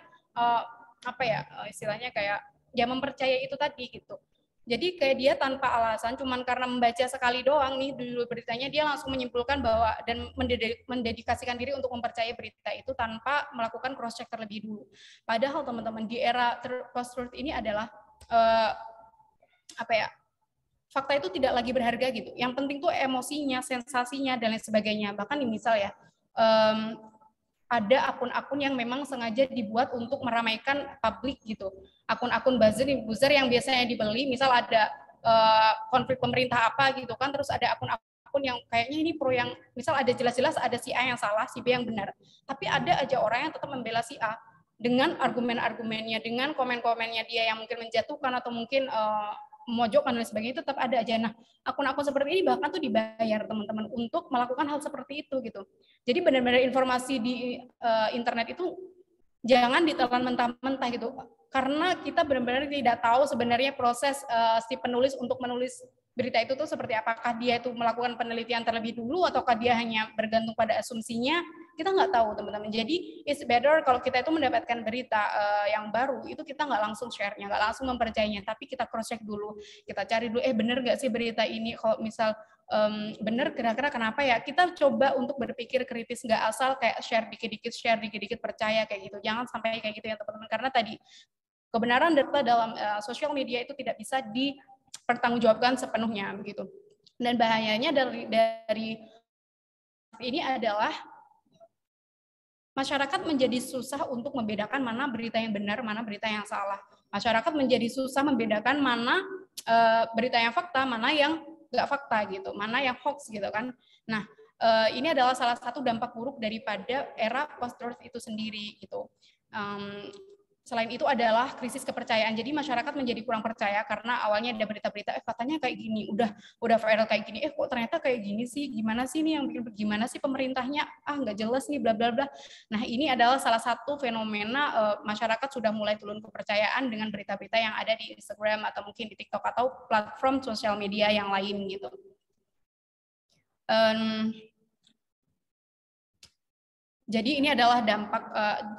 istilahnya kayak ya mempercayai itu tadi gitu. Jadi kayak dia tanpa alasan, cuman karena membaca sekali doang nih dulu beritanya, dia langsung menyimpulkan bahwa dan mendedikasikan diri untuk mempercayai berita itu tanpa melakukan cross check terlebih dulu. Padahal teman-teman di era post-truth ini adalah fakta itu tidak lagi berharga gitu. Yang penting tuh emosinya, sensasinya dan lain sebagainya. Bahkan misal ya ada akun-akun yang memang sengaja dibuat untuk meramaikan publik gitu. Akun-akun buzzer yang biasanya dibeli, misal ada konflik pemerintah apa gitu kan, terus ada akun-akun yang kayaknya ini pro yang, misal ada jelas-jelas ada si A yang salah, si B yang benar. Tapi ada aja orang yang tetap membela si A dengan argumen-argumennya, dengan komen-komennya dia yang mungkin menjatuhkan atau mungkin memojokkan dan sebagainya, tetap ada aja. Nah, akun-akun seperti ini bahkan tuh dibayar teman-teman untuk melakukan hal seperti itu gitu. Jadi benar-benar informasi di internet itu jangan ditelan mentah-mentah gitu, karena kita benar-benar tidak tahu sebenarnya proses si penulis untuk menulis berita itu tuh seperti apakah dia itu melakukan penelitian terlebih dulu ataukah dia hanya bergantung pada asumsinya, kita nggak tahu teman-teman. Jadi it's better kalau kita itu mendapatkan berita yang baru itu kita nggak langsung share-nya, nggak langsung mempercayainya, tapi kita cross check dulu, kita cari dulu bener nggak sih berita ini, kalau misal bener kira-kira kenapa ya, kita coba untuk berpikir kritis, nggak asal kayak share dikit-dikit percaya kayak gitu, jangan sampai kayak gitu ya teman-teman, karena tadi kebenaran data dalam sosial media itu tidak bisa dipertanggungjawabkan sepenuhnya begitu. Dan bahayanya dari ini adalah masyarakat menjadi susah untuk membedakan mana berita yang benar, mana berita yang salah. Masyarakat menjadi susah membedakan mana berita yang fakta, mana yang nggak fakta gitu, mana yang hoax gitu kan. Nah, ini adalah salah satu dampak buruk daripada era post-truth itu sendiri gitu. selain itu adalah krisis kepercayaan. Jadi masyarakat menjadi kurang percaya karena awalnya ada berita-berita katanya kayak gini, udah viral kayak gini, kok ternyata kayak gini sih, gimana sih nih yang bikin, gimana sih pemerintahnya, nggak jelas nih, bla bla bla. Nah, ini adalah salah satu fenomena masyarakat sudah mulai turun kepercayaan dengan berita-berita yang ada di Instagram atau mungkin di TikTok atau platform sosial media yang lain gitu. Jadi ini adalah dampak,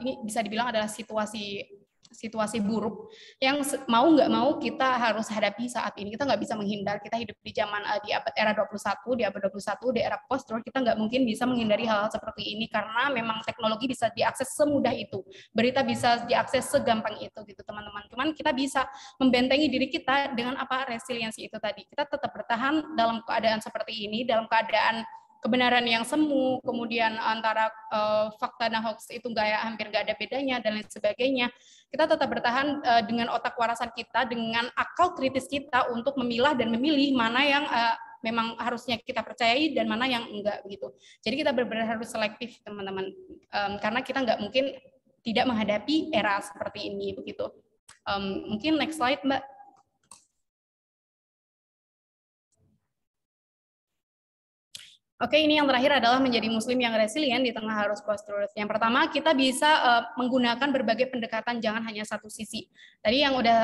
ini bisa dibilang adalah situasi buruk yang mau nggak mau kita harus hadapi saat ini. Kita nggak bisa menghindar, kita hidup di zaman di abad era 21, di abad 21, di era post-truth, kita nggak mungkin bisa menghindari hal-hal seperti ini karena memang teknologi bisa diakses semudah itu, berita bisa diakses segampang itu gitu teman-teman. Cuman kita bisa membentengi diri kita dengan apa, resiliensi itu tadi. Kita tetap bertahan dalam keadaan seperti ini, dalam keadaan kebenaran yang semu, kemudian antara fakta dan hoax itu hampir nggak ada bedanya dan lain sebagainya. Kita tetap bertahan dengan otak warasan kita, dengan akal kritis kita untuk memilah dan memilih mana yang memang harusnya kita percayai dan mana yang enggak begitu. Jadi kita benar-benar harus selektif teman-teman, karena kita nggak mungkin tidak menghadapi era seperti ini begitu. Mungkin next slide Mbak. Oke, ini yang terakhir adalah menjadi muslim yang resilient di tengah arus post-truth. Yang pertama, kita bisa menggunakan berbagai pendekatan, jangan hanya satu sisi. Tadi yang udah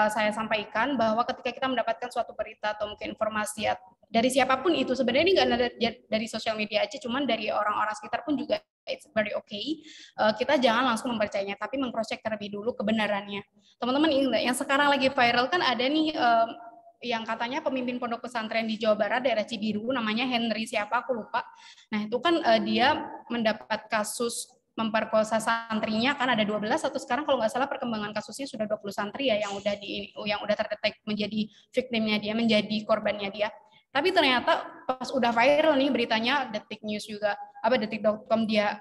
saya sampaikan bahwa ketika kita mendapatkan suatu berita atau mungkin informasi dari siapapun itu, sebenarnya ini nggak ada dari sosial media aja, cuman dari orang-orang sekitar pun juga it's very okay. Kita jangan langsung mempercayainya, tapi meng-cross-check terlebih dulu kebenarannya. Teman-teman ingat, yang sekarang lagi viral kan ada nih yang katanya pemimpin pondok pesantren di Jawa Barat, daerah Cibiru, namanya Henry siapa, aku lupa. Nah, itu kan dia mendapat kasus memperkosa santrinya, kan ada 12, atau sekarang kalau nggak salah perkembangan kasusnya sudah 20 santri ya yang udah terdetek menjadi victimnya dia, menjadi korbannya dia. Tapi ternyata pas udah viral nih beritanya, Detik News juga, detik.com dia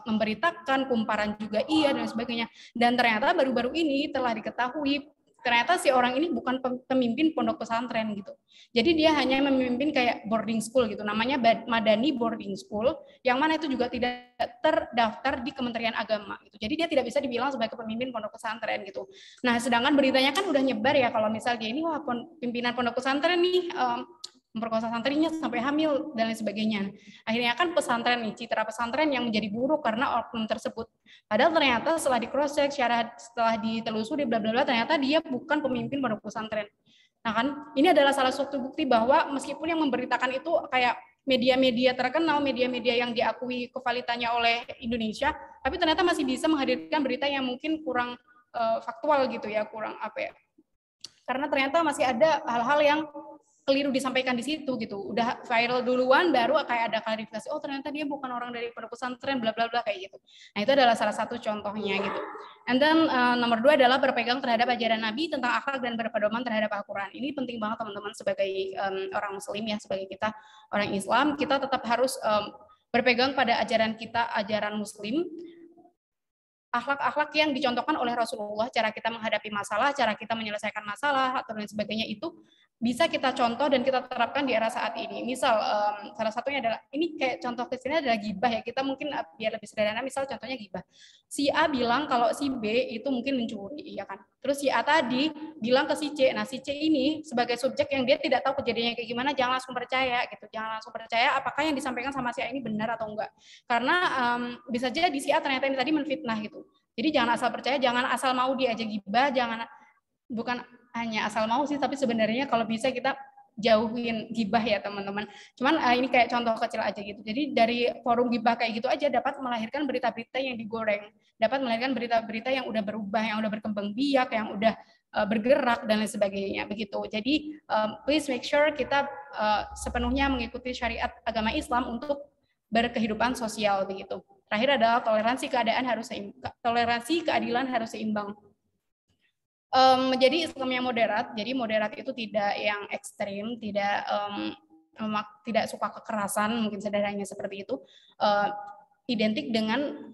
memberitakan, Kumparan juga iya, dan sebagainya. Dan ternyata baru-baru ini telah diketahui ternyata si orang ini bukan pemimpin pondok pesantren gitu. Jadi dia hanya memimpin kayak boarding school gitu, namanya Madani Boarding School, yang mana itu juga tidak terdaftar di Kementerian Agama gitu. Jadi dia tidak bisa dibilang sebagai pemimpin pondok pesantren gitu. Nah, sedangkan beritanya kan udah nyebar ya kalau misalnya ini wah pimpinan pondok pesantren nih memperkosa santrinya sampai hamil dan lain sebagainya. Akhirnya kan pesantren nih, citra pesantren yang menjadi buruk karena oknum tersebut. Padahal ternyata setelah di cross check, setelah ditelusuri bla bla bla, ternyata dia bukan pemimpin pondok pesantren. Nah kan, ini adalah salah satu bukti bahwa meskipun yang memberitakan itu kayak media-media terkenal, media-media yang diakui kevalitannya oleh Indonesia, tapi ternyata masih bisa menghadirkan berita yang mungkin kurang faktual gitu ya, kurang apa ya. Karena ternyata masih ada hal-hal yang keliru disampaikan di situ gitu. Udah viral duluan baru kayak ada klarifikasi, oh ternyata dia bukan orang dari pondok pesantren bla bla bla kayak gitu. Nah, itu adalah salah satu contohnya gitu. And then nomor 2 adalah berpegang terhadap ajaran Nabi tentang akhlak dan berpedoman terhadap Al-Qur'an. Ini penting banget teman-teman sebagai orang muslim ya, sebagai kita orang Islam, kita tetap harus berpegang pada ajaran kita, ajaran muslim. Akhlak-akhlak yang dicontohkan oleh Rasulullah, cara kita menghadapi masalah, cara kita menyelesaikan masalah atau lain sebagainya itu bisa kita contoh dan kita terapkan di era saat ini. Misal salah satunya adalah ini kayak contoh kesini adalah gibah ya. Kita mungkin biar lebih sederhana, misal contohnya gibah. Si A bilang kalau si B itu mungkin mencuri, ya kan? Terus si A tadi bilang ke si C. Nah, si C ini sebagai subjek yang dia tidak tahu kejadiannya kayak gimana, jangan langsung percaya gitu. Jangan langsung percaya apakah yang disampaikan sama si A ini benar atau enggak. Karena bisa jadi si A ternyata ini tadi menfitnah gitu. Jadi jangan asal percaya, jangan asal mau diajak gibah, bukan hanya asal mau sih, tapi sebenarnya kalau bisa kita jauhin gibah ya teman-teman. Cuman ini kayak contoh kecil aja gitu. Jadi dari forum gibah kayak gitu aja dapat melahirkan berita-berita yang digoreng, dapat melahirkan berita-berita yang udah berubah, yang udah berkembang biak, yang udah bergerak dan lain sebagainya begitu. Jadi please make sure kita sepenuhnya mengikuti syariat agama Islam untuk berkehidupan sosial begitu. Terakhir adalah toleransi keadilan harus seimbang. Menjadi Islam yang moderat, jadi moderat itu tidak yang ekstrim, tidak suka kekerasan, mungkin sederhananya seperti itu, identik dengan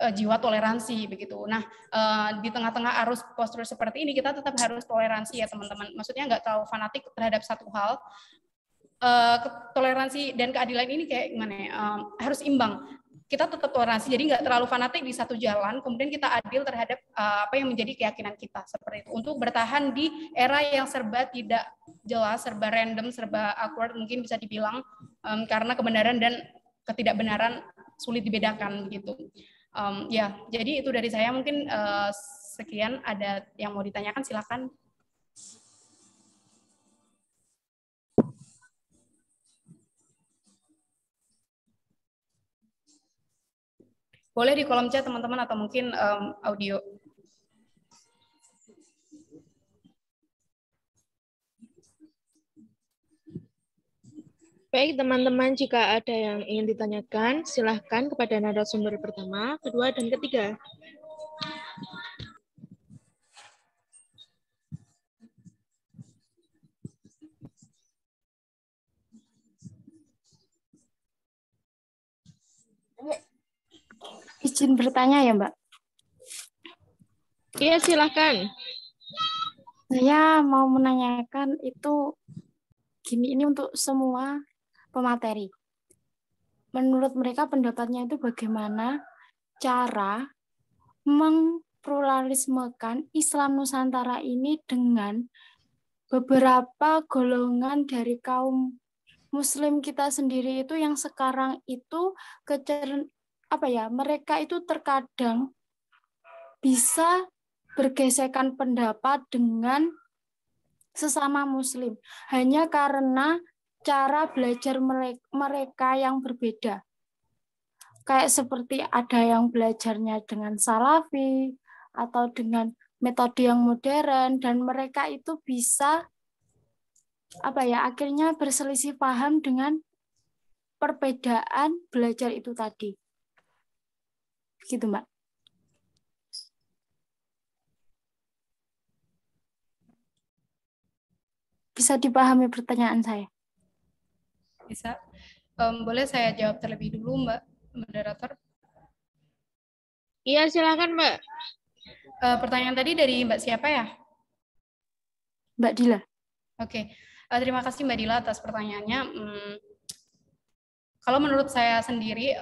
jiwa toleransi begitu. Nah, di tengah-tengah arus postur seperti ini kita tetap harus toleransi ya teman-teman. Maksudnya nggak terlalu fanatik terhadap satu hal. Toleransi dan keadilan ini kayak gimana ya? Harus imbang. kita tetap toleransi, jadi nggak terlalu fanatik di satu jalan, kemudian kita adil terhadap apa yang menjadi keyakinan kita, seperti itu. Untuk bertahan di era yang serba tidak jelas, serba random, serba awkward, mungkin bisa dibilang, karena kebenaran dan ketidakbenaran sulit dibedakan, begitu. Ya, jadi itu dari saya, mungkin sekian. Ada yang mau ditanyakan, silakan. Boleh di kolom chat teman-teman atau mungkin audio. Baik teman-teman, jika ada yang ingin ditanyakan, silahkan kepada narasumber pertama, kedua, dan ketiga. Izin bertanya ya, Mbak. Iya, silahkan. Saya mau menanyakan itu gini, ini untuk semua pemateri. Menurut mereka pendapatnya itu bagaimana cara mengpluralismekan Islam Nusantara ini dengan beberapa golongan dari kaum Muslim kita sendiri itu yang sekarang itu mereka itu terkadang bisa bergesekan pendapat dengan sesama Muslim hanya karena cara belajar mereka yang berbeda. Kayak seperti ada yang belajarnya dengan Salafi atau dengan metode yang modern, dan mereka itu bisa akhirnya berselisih paham dengan perbedaan belajar itu tadi. Gitu, Mbak. Bisa dipahami pertanyaan saya? Bisa. Boleh saya jawab terlebih dulu, Mbak Moderator? Iya, silakan, Mbak. Pertanyaan tadi dari Mbak siapa ya? Mbak Dila. Oke. Terima kasih Mbak Dila atas pertanyaannya. Kalau menurut saya sendiri,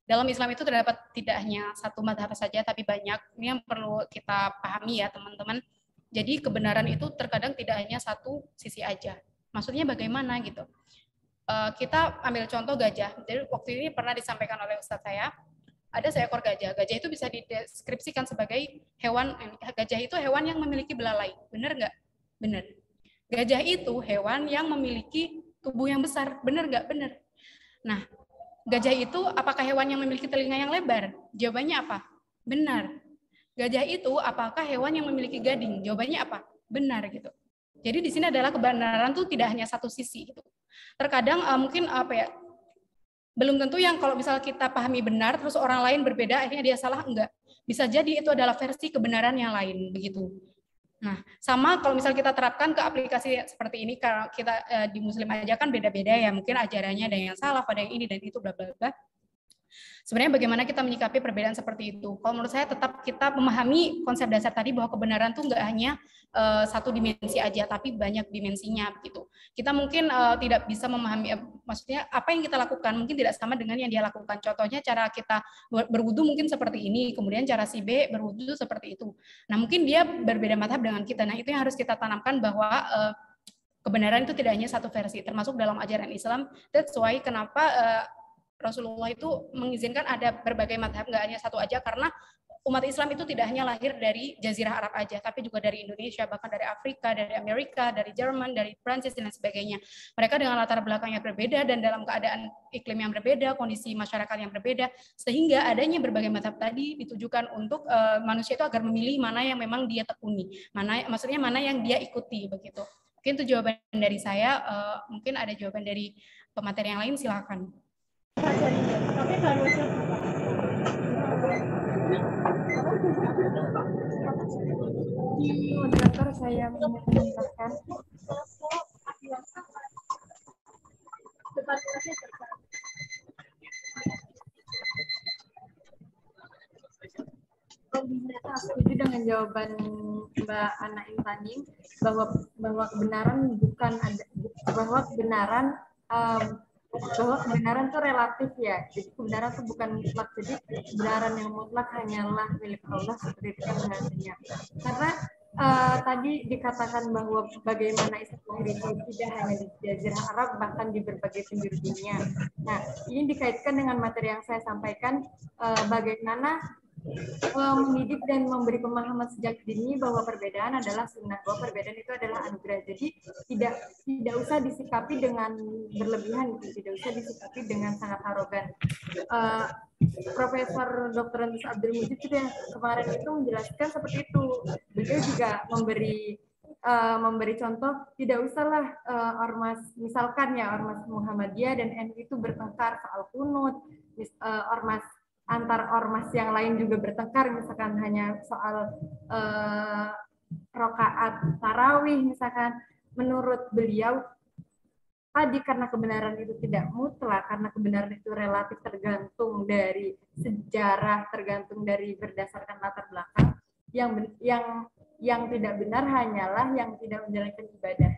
dalam Islam itu terdapat tidak hanya satu mazhab saja, tapi banyak. Ini yang perlu kita pahami ya, teman-teman. Jadi kebenaran itu terkadang tidak hanya satu sisi aja. Maksudnya bagaimana gitu? Kita ambil contoh gajah. Jadi waktu ini pernah disampaikan oleh Ustadz saya, ada seekor gajah. Gajah itu bisa dideskripsikan sebagai hewan. Gajah itu hewan yang memiliki belalai. Benar nggak? Benar. Gajah itu hewan yang memiliki tubuh yang besar. Benar nggak? Benar. Nah, gajah itu apakah hewan yang memiliki telinga yang lebar? Jawabannya apa? Benar. Gajah itu apakah hewan yang memiliki gading? Jawabannya apa? Benar gitu. Jadi di sini adalah kebenaran tuh tidak hanya satu sisi gitu. Terkadang mungkin belum tentu yang kalau misal kita pahami benar terus orang lain berbeda akhirnya dia salah, enggak. Bisa jadi itu adalah versi kebenaran yang lain begitu. Nah, sama kalau misal kita terapkan ke aplikasi seperti ini, kalau kita di Muslim aja kan beda-beda ya, mungkin ajarannya ada yang salah, ada yang ini dan itu bla bla bla. Sebenarnya bagaimana kita menyikapi perbedaan seperti itu? Kalau menurut saya tetap kita memahami konsep dasar tadi bahwa kebenaran itu nggak hanya satu dimensi aja, tapi banyak dimensinya gitu. Kita mungkin tidak bisa memahami, maksudnya apa yang kita lakukan mungkin tidak sama dengan yang dia lakukan. Contohnya cara kita berwudu mungkin seperti ini, kemudian cara si B berwudu seperti itu. Nah mungkin dia berbeda mazhab dengan kita. Nah itu yang harus kita tanamkan bahwa kebenaran itu tidak hanya satu versi, termasuk dalam ajaran Islam. That's why kenapa Rasulullah itu mengizinkan ada berbagai mazhab, nggak hanya satu aja, karena umat Islam itu tidak hanya lahir dari Jazirah Arab aja, tapi juga dari Indonesia, bahkan dari Afrika, dari Amerika, dari Jerman, dari Prancis, dan sebagainya. Mereka dengan latar belakang yang berbeda dan dalam keadaan iklim yang berbeda, kondisi masyarakat yang berbeda, sehingga adanya berbagai mazhab tadi ditujukan untuk manusia itu agar memilih mana yang memang dia tekuni, maksudnya mana yang dia ikuti, begitu. Mungkin itu jawaban dari saya. Mungkin ada jawaban dari pemateri yang lain, silakan. Moderator, saya mengingatkan setuju dengan jawaban Mbak Ana Intaning bahwa kebenaran bahwa kebenaran itu relatif ya. Jadi kebenaran itu bukan mutlak. Jadi kebenaran yang mutlak hanyalah milik Allah seperti itu kan bahasanya. Karena tadi dikatakan bahwa bagaimana istilah itu tidak hanya di Jazirah Arab, bahkan di berbagai penjuru dunia. Nah, ini dikaitkan dengan materi yang saya sampaikan, bagaimana mendidik dan memberi pemahaman sejak dini bahwa perbedaan adalah sunnah, bahwa perbedaan itu adalah anugerah. Jadi tidak usah disikapi dengan berlebihan, tidak usah disikapi dengan sangat arogan. Profesor Dr. Antus Abdul Mujib juga yang kemarin itu menjelaskan seperti itu. Beliau juga memberi contoh, tidak usahlah ormas, misalkan ya ormas Muhammadiyah dan NU itu bertengkar soal kunut, ormas antar ormas yang lain juga bertengkar, misalkan hanya soal rokaat tarawih, misalkan. Menurut beliau tadi, karena kebenaran itu tidak mutlak, karena kebenaran itu relatif, tergantung dari sejarah, tergantung dari berdasarkan latar belakang. Yang tidak benar hanyalah yang tidak menjalankan ibadah.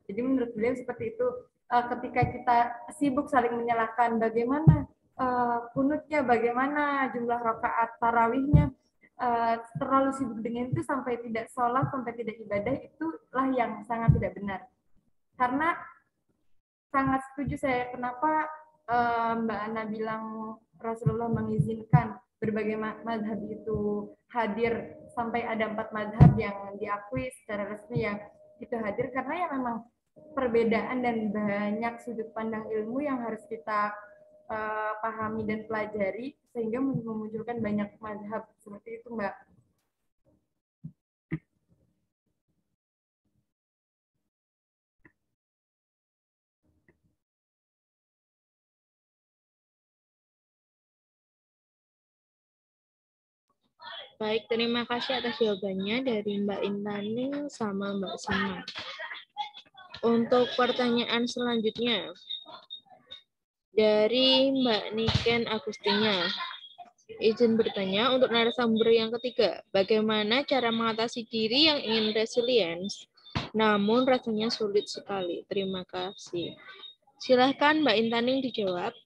Jadi menurut beliau seperti itu. Ketika kita sibuk saling menyalahkan bagaimana kunutnya, bagaimana jumlah rakaat tarawihnya, terlalu sibuk dengan itu sampai tidak sholat, sampai tidak ibadah, itulah yang sangat tidak benar. Karena sangat setuju saya kenapa Mbak Ana bilang Rasulullah mengizinkan berbagai mazhab itu hadir, sampai ada 4 mazhab yang diakui secara resmi yang itu hadir, karena ya memang perbedaan dan banyak sudut pandang ilmu yang harus kita pahami dan pelajari, sehingga memunculkan banyak mazhab seperti itu, Mbak. Baik, terima kasih atas jawabannya dari Mbak Intaning sama Mbak Sima. Untuk pertanyaan selanjutnya, dari Mbak Niken Agustina. Izin bertanya untuk narasumber yang ketiga, bagaimana cara mengatasi diri yang ingin resilience, namun rasanya sulit sekali? Terima kasih. Silahkan Mbak Intaning dijawab.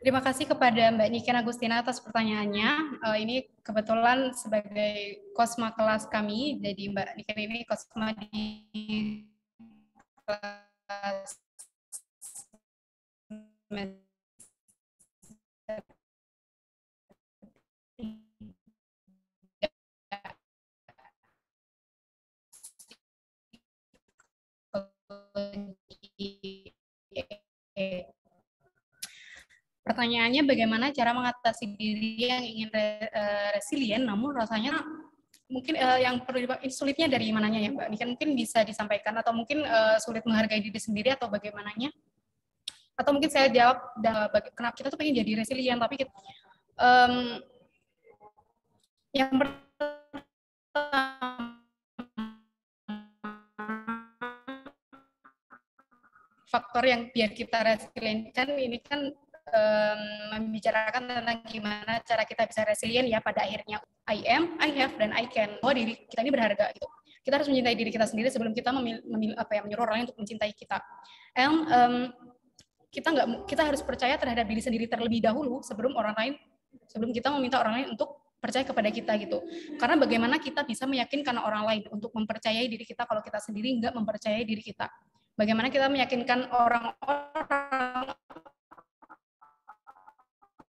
Terima kasih kepada Mbak Niken Agustina atas pertanyaannya. Ini kebetulan sebagai kosma kelas kami, jadi Mbak Niken ini kosma di kelas Pertanyaannya bagaimana cara mengatasi diri yang ingin resilient, namun rasanya mungkin yang perlu sulitnya dari mananya ya Mbak? Ini kan mungkin bisa disampaikan, atau mungkin sulit menghargai diri sendiri, atau bagaimananya? Atau mungkin saya jawab, kenapa kita tuh pengen jadi resilient, tapi kita, yang pertama, faktor yang biar kita resilient kan ini kan membicarakan tentang gimana cara kita bisa resilient ya pada akhirnya. I am, I have, dan I can. Oh, diri kita ini berharga gitu. Kita harus mencintai diri kita sendiri sebelum kita menyuruh orang lain untuk mencintai kita. And kita harus percaya terhadap diri sendiri terlebih dahulu sebelum kita meminta orang lain untuk percaya kepada kita gitu. Karena bagaimana kita bisa meyakinkan orang lain untuk mempercayai diri kita kalau kita sendiri nggak mempercayai diri kita. Bagaimana kita meyakinkan orang-orang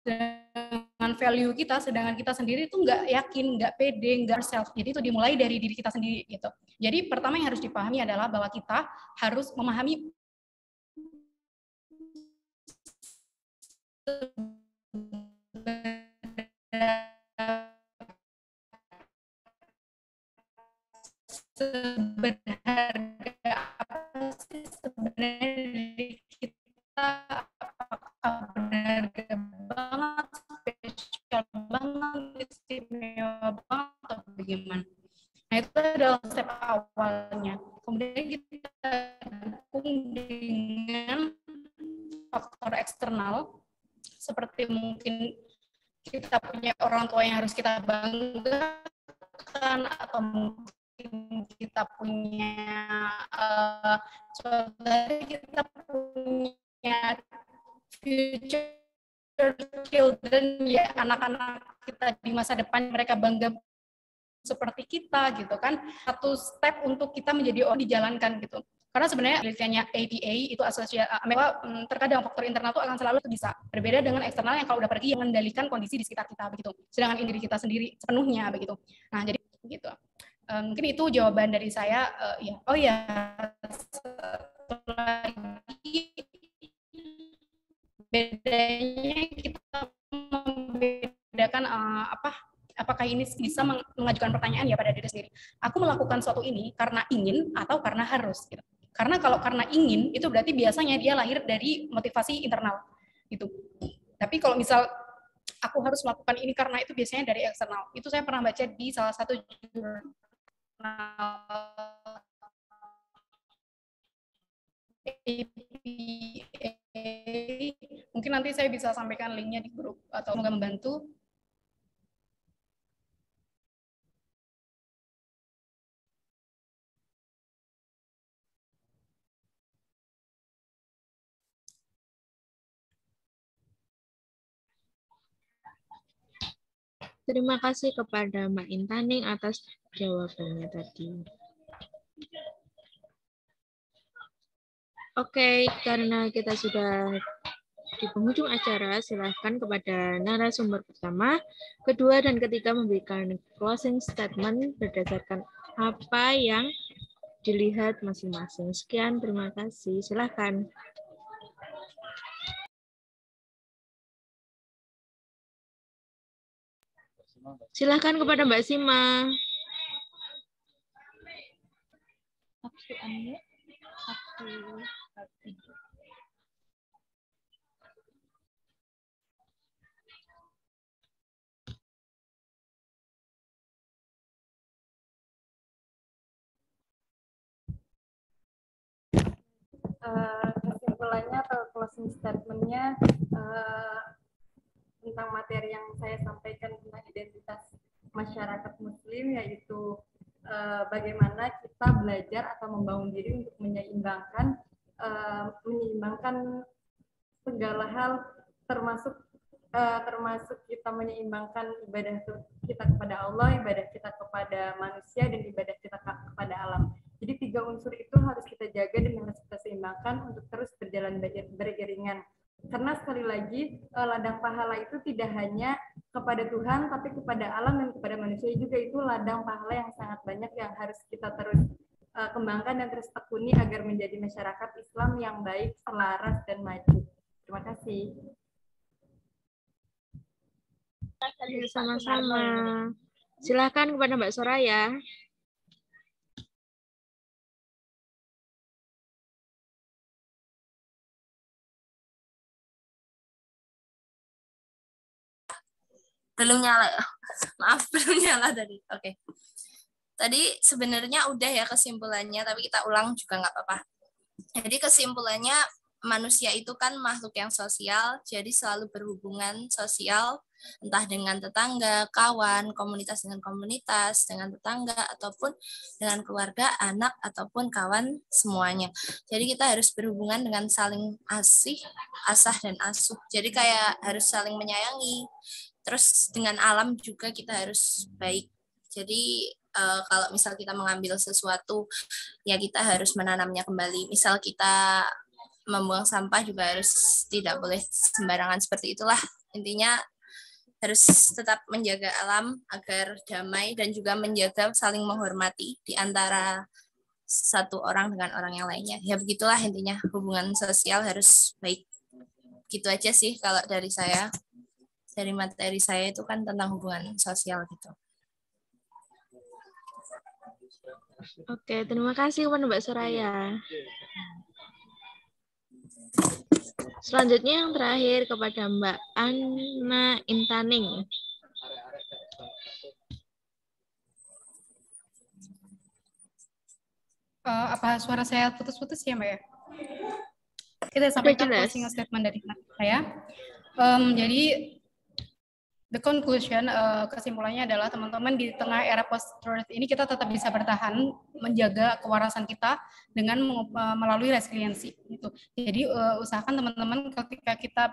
dengan value kita, sedangkan kita sendiri itu nggak yakin, nggak pede, nggak self. Jadi itu dimulai dari diri kita sendiri gitu. Jadi pertama yang harus dipahami adalah bahwa kita harus memahami seberharga apa sih sebenarnya diri kita, apakah berharga banget, spesial banget, istimewa banget, atau bagaimana. Nah, itu adalah step awalnya. Kemudian kita dukung dengan faktor eksternal, seperti mungkin kita punya orang tua yang harus kita banggakan, atau kita punya suatu hari kita punya future children, ya anak-anak kita di masa depan, mereka bangga seperti kita gitu kan, satu step untuk kita menjadi orang dijalankan gitu. Karena sebenarnya penelitiannya APA itu terkadang faktor internal itu akan selalu bisa berbeda dengan eksternal yang kalau udah pergi yang mengendalikan kondisi di sekitar kita begitu. Sedangkan diri kita sendiri sepenuhnya begitu. Nah, jadi gitu. Mungkin itu jawaban dari saya. Ya. Oh ya, satu lagi bedanya kita membedakan apakah ini bisa mengajukan pertanyaan ya pada diri sendiri. Aku melakukan suatu ini karena ingin atau karena harus gitu. Karena kalau karena ingin itu berarti biasanya dia lahir dari motivasi internal gitu. Tapi kalau misal aku harus melakukan ini karena itu biasanya dari eksternal. Itu saya pernah baca di salah satu jurnal mungkin nanti saya bisa sampaikan linknya di grup atau semoga membantu. Terima kasih kepada Mbak Intaning atas jawabannya tadi. Oke, karena kita sudah di penghujung acara, silahkan kepada narasumber pertama, kedua, dan ketiga memberikan closing statement berdasarkan apa yang dilihat masing-masing. Sekian, terima kasih. Silahkan. Silahkan kepada Mbak Sima. Kesimpulannya atau closing statement-nya tentang materi yang saya sampaikan tentang identitas masyarakat Muslim, yaitu bagaimana kita belajar atau membangun diri untuk menyeimbangkan segala hal, termasuk kita menyeimbangkan ibadah kita kepada Allah, ibadah kita kepada manusia, dan ibadah kita kepada alam. Jadi 3 unsur itu harus kita jaga dan harus kita seimbangkan untuk terus berjalan beriringan. Karena sekali lagi ladang pahala itu tidak hanya kepada Tuhan, tapi kepada alam dan kepada manusia juga. Itu ladang pahala yang sangat banyak yang harus kita terus kembangkan dan terus tekuni agar menjadi masyarakat Islam yang baik, selaras, dan maju. Terima kasih. Sama-sama. Silakan kepada Mbak Soraya. Belum nyala ya? Maaf, belum nyala tadi. Oke. Tadi sebenarnya udah ya kesimpulannya, tapi kita ulang juga nggak apa-apa. Jadi kesimpulannya, manusia itu kan makhluk yang sosial, jadi selalu berhubungan sosial, entah dengan tetangga, kawan, komunitas dengan komunitas, dengan tetangga, ataupun dengan keluarga, anak, ataupun kawan, semuanya. Jadi kita harus berhubungan dengan saling asah dan asuh. Jadi kayak harus saling menyayangi. Terus dengan alam juga kita harus baik. Jadi kalau misal kita mengambil sesuatu, ya kita harus menanamnya kembali. Misal kita membuang sampah juga harus tidak boleh sembarangan, seperti itulah. Intinya harus tetap menjaga alam agar damai dan juga menjaga saling menghormati di antara satu orang dengan orang yang lainnya. Ya begitulah intinya, hubungan sosial harus baik. Gitu aja sih kalau dari saya. Dari materi saya itu kan tentang hubungan sosial gitu. Oke, terima kasih kepada Mbak Soraya. Selanjutnya yang terakhir kepada Mbak Anna Intaning. Apa suara saya putus-putus ya, Mbak ya? Kita sampaikan closing statement dari saya. Jadi the conclusion, kesimpulannya adalah teman-teman di tengah era post-truth ini kita tetap bisa bertahan, menjaga kewarasan kita dengan melalui resiliensi. Gitu. Jadi usahakan teman-teman ketika kita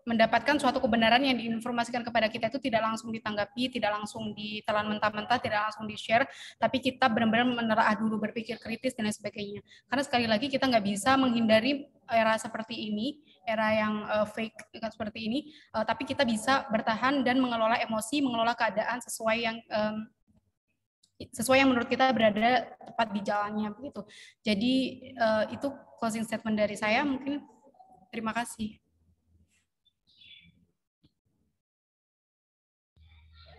mendapatkan suatu kebenaran yang diinformasikan kepada kita itu tidak langsung ditanggapi, tidak langsung ditelan mentah-mentah, tidak langsung di-share, tapi kita benar-benar menelaah dulu, berpikir kritis dan lain sebagainya. Karena sekali lagi kita nggak bisa menghindari era seperti ini, era yang fake seperti ini, tapi kita bisa bertahan dan mengelola emosi, mengelola keadaan sesuai yang menurut kita berada tepat di jalannya begitu. Jadi itu closing statement dari saya. Mungkin terima kasih.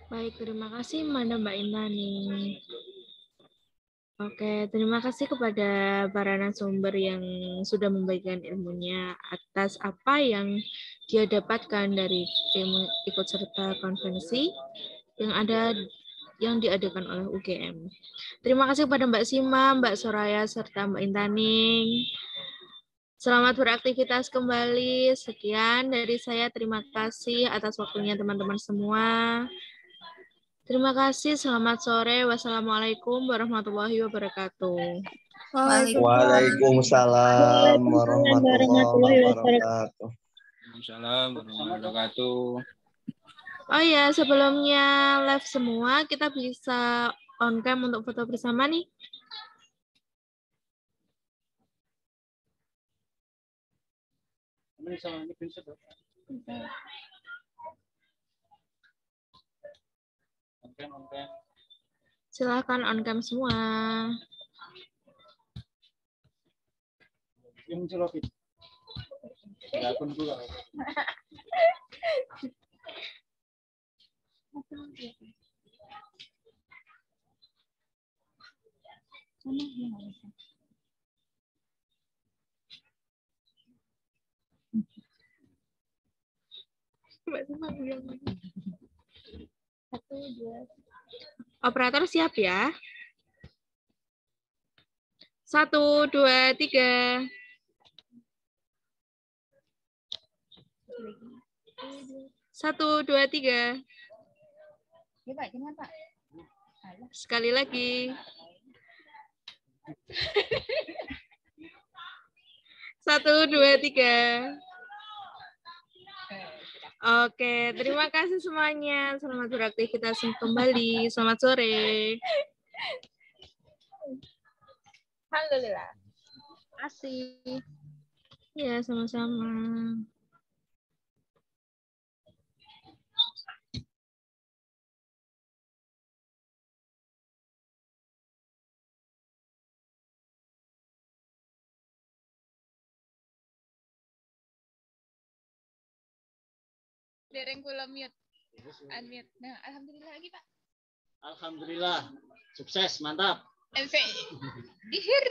Baik, terima kasih Mbak Inani. Oke, terima kasih kepada para narasumber yang sudah membagikan ilmunya atas apa yang dia dapatkan dari ikut serta konferensi yang diadakan oleh UGM. Terima kasih kepada Mbak Sima, Mbak Soraya, serta Mbak Intaning. Selamat beraktivitas kembali. Sekian dari saya. Terima kasih atas waktunya teman-teman semua. Terima kasih. Selamat sore. Wassalamualaikum warahmatullahi wabarakatuh. Waalaikumsalam warahmatullahi wabarakatuh. Waalaikumsalam warahmatullahi wabarakatuh. Oh ya, sebelumnya live semua, kita bisa on cam untuk foto bersama nih. Silakan on cam semua. Operator siap ya? 1, 2, 3. Satu, dua, tiga. Sekali lagi. 1, 2, 3. Oke, terima kasih semuanya. Selamat beraktivitas kembali. Selamat sore. Alhamdulillah. Terima kasih. Ya, sama-sama. Dereng kula mute. Unmute. Nah, alhamdulillah lagi, Pak. Alhamdulillah. Sukses, mantap. Ihir.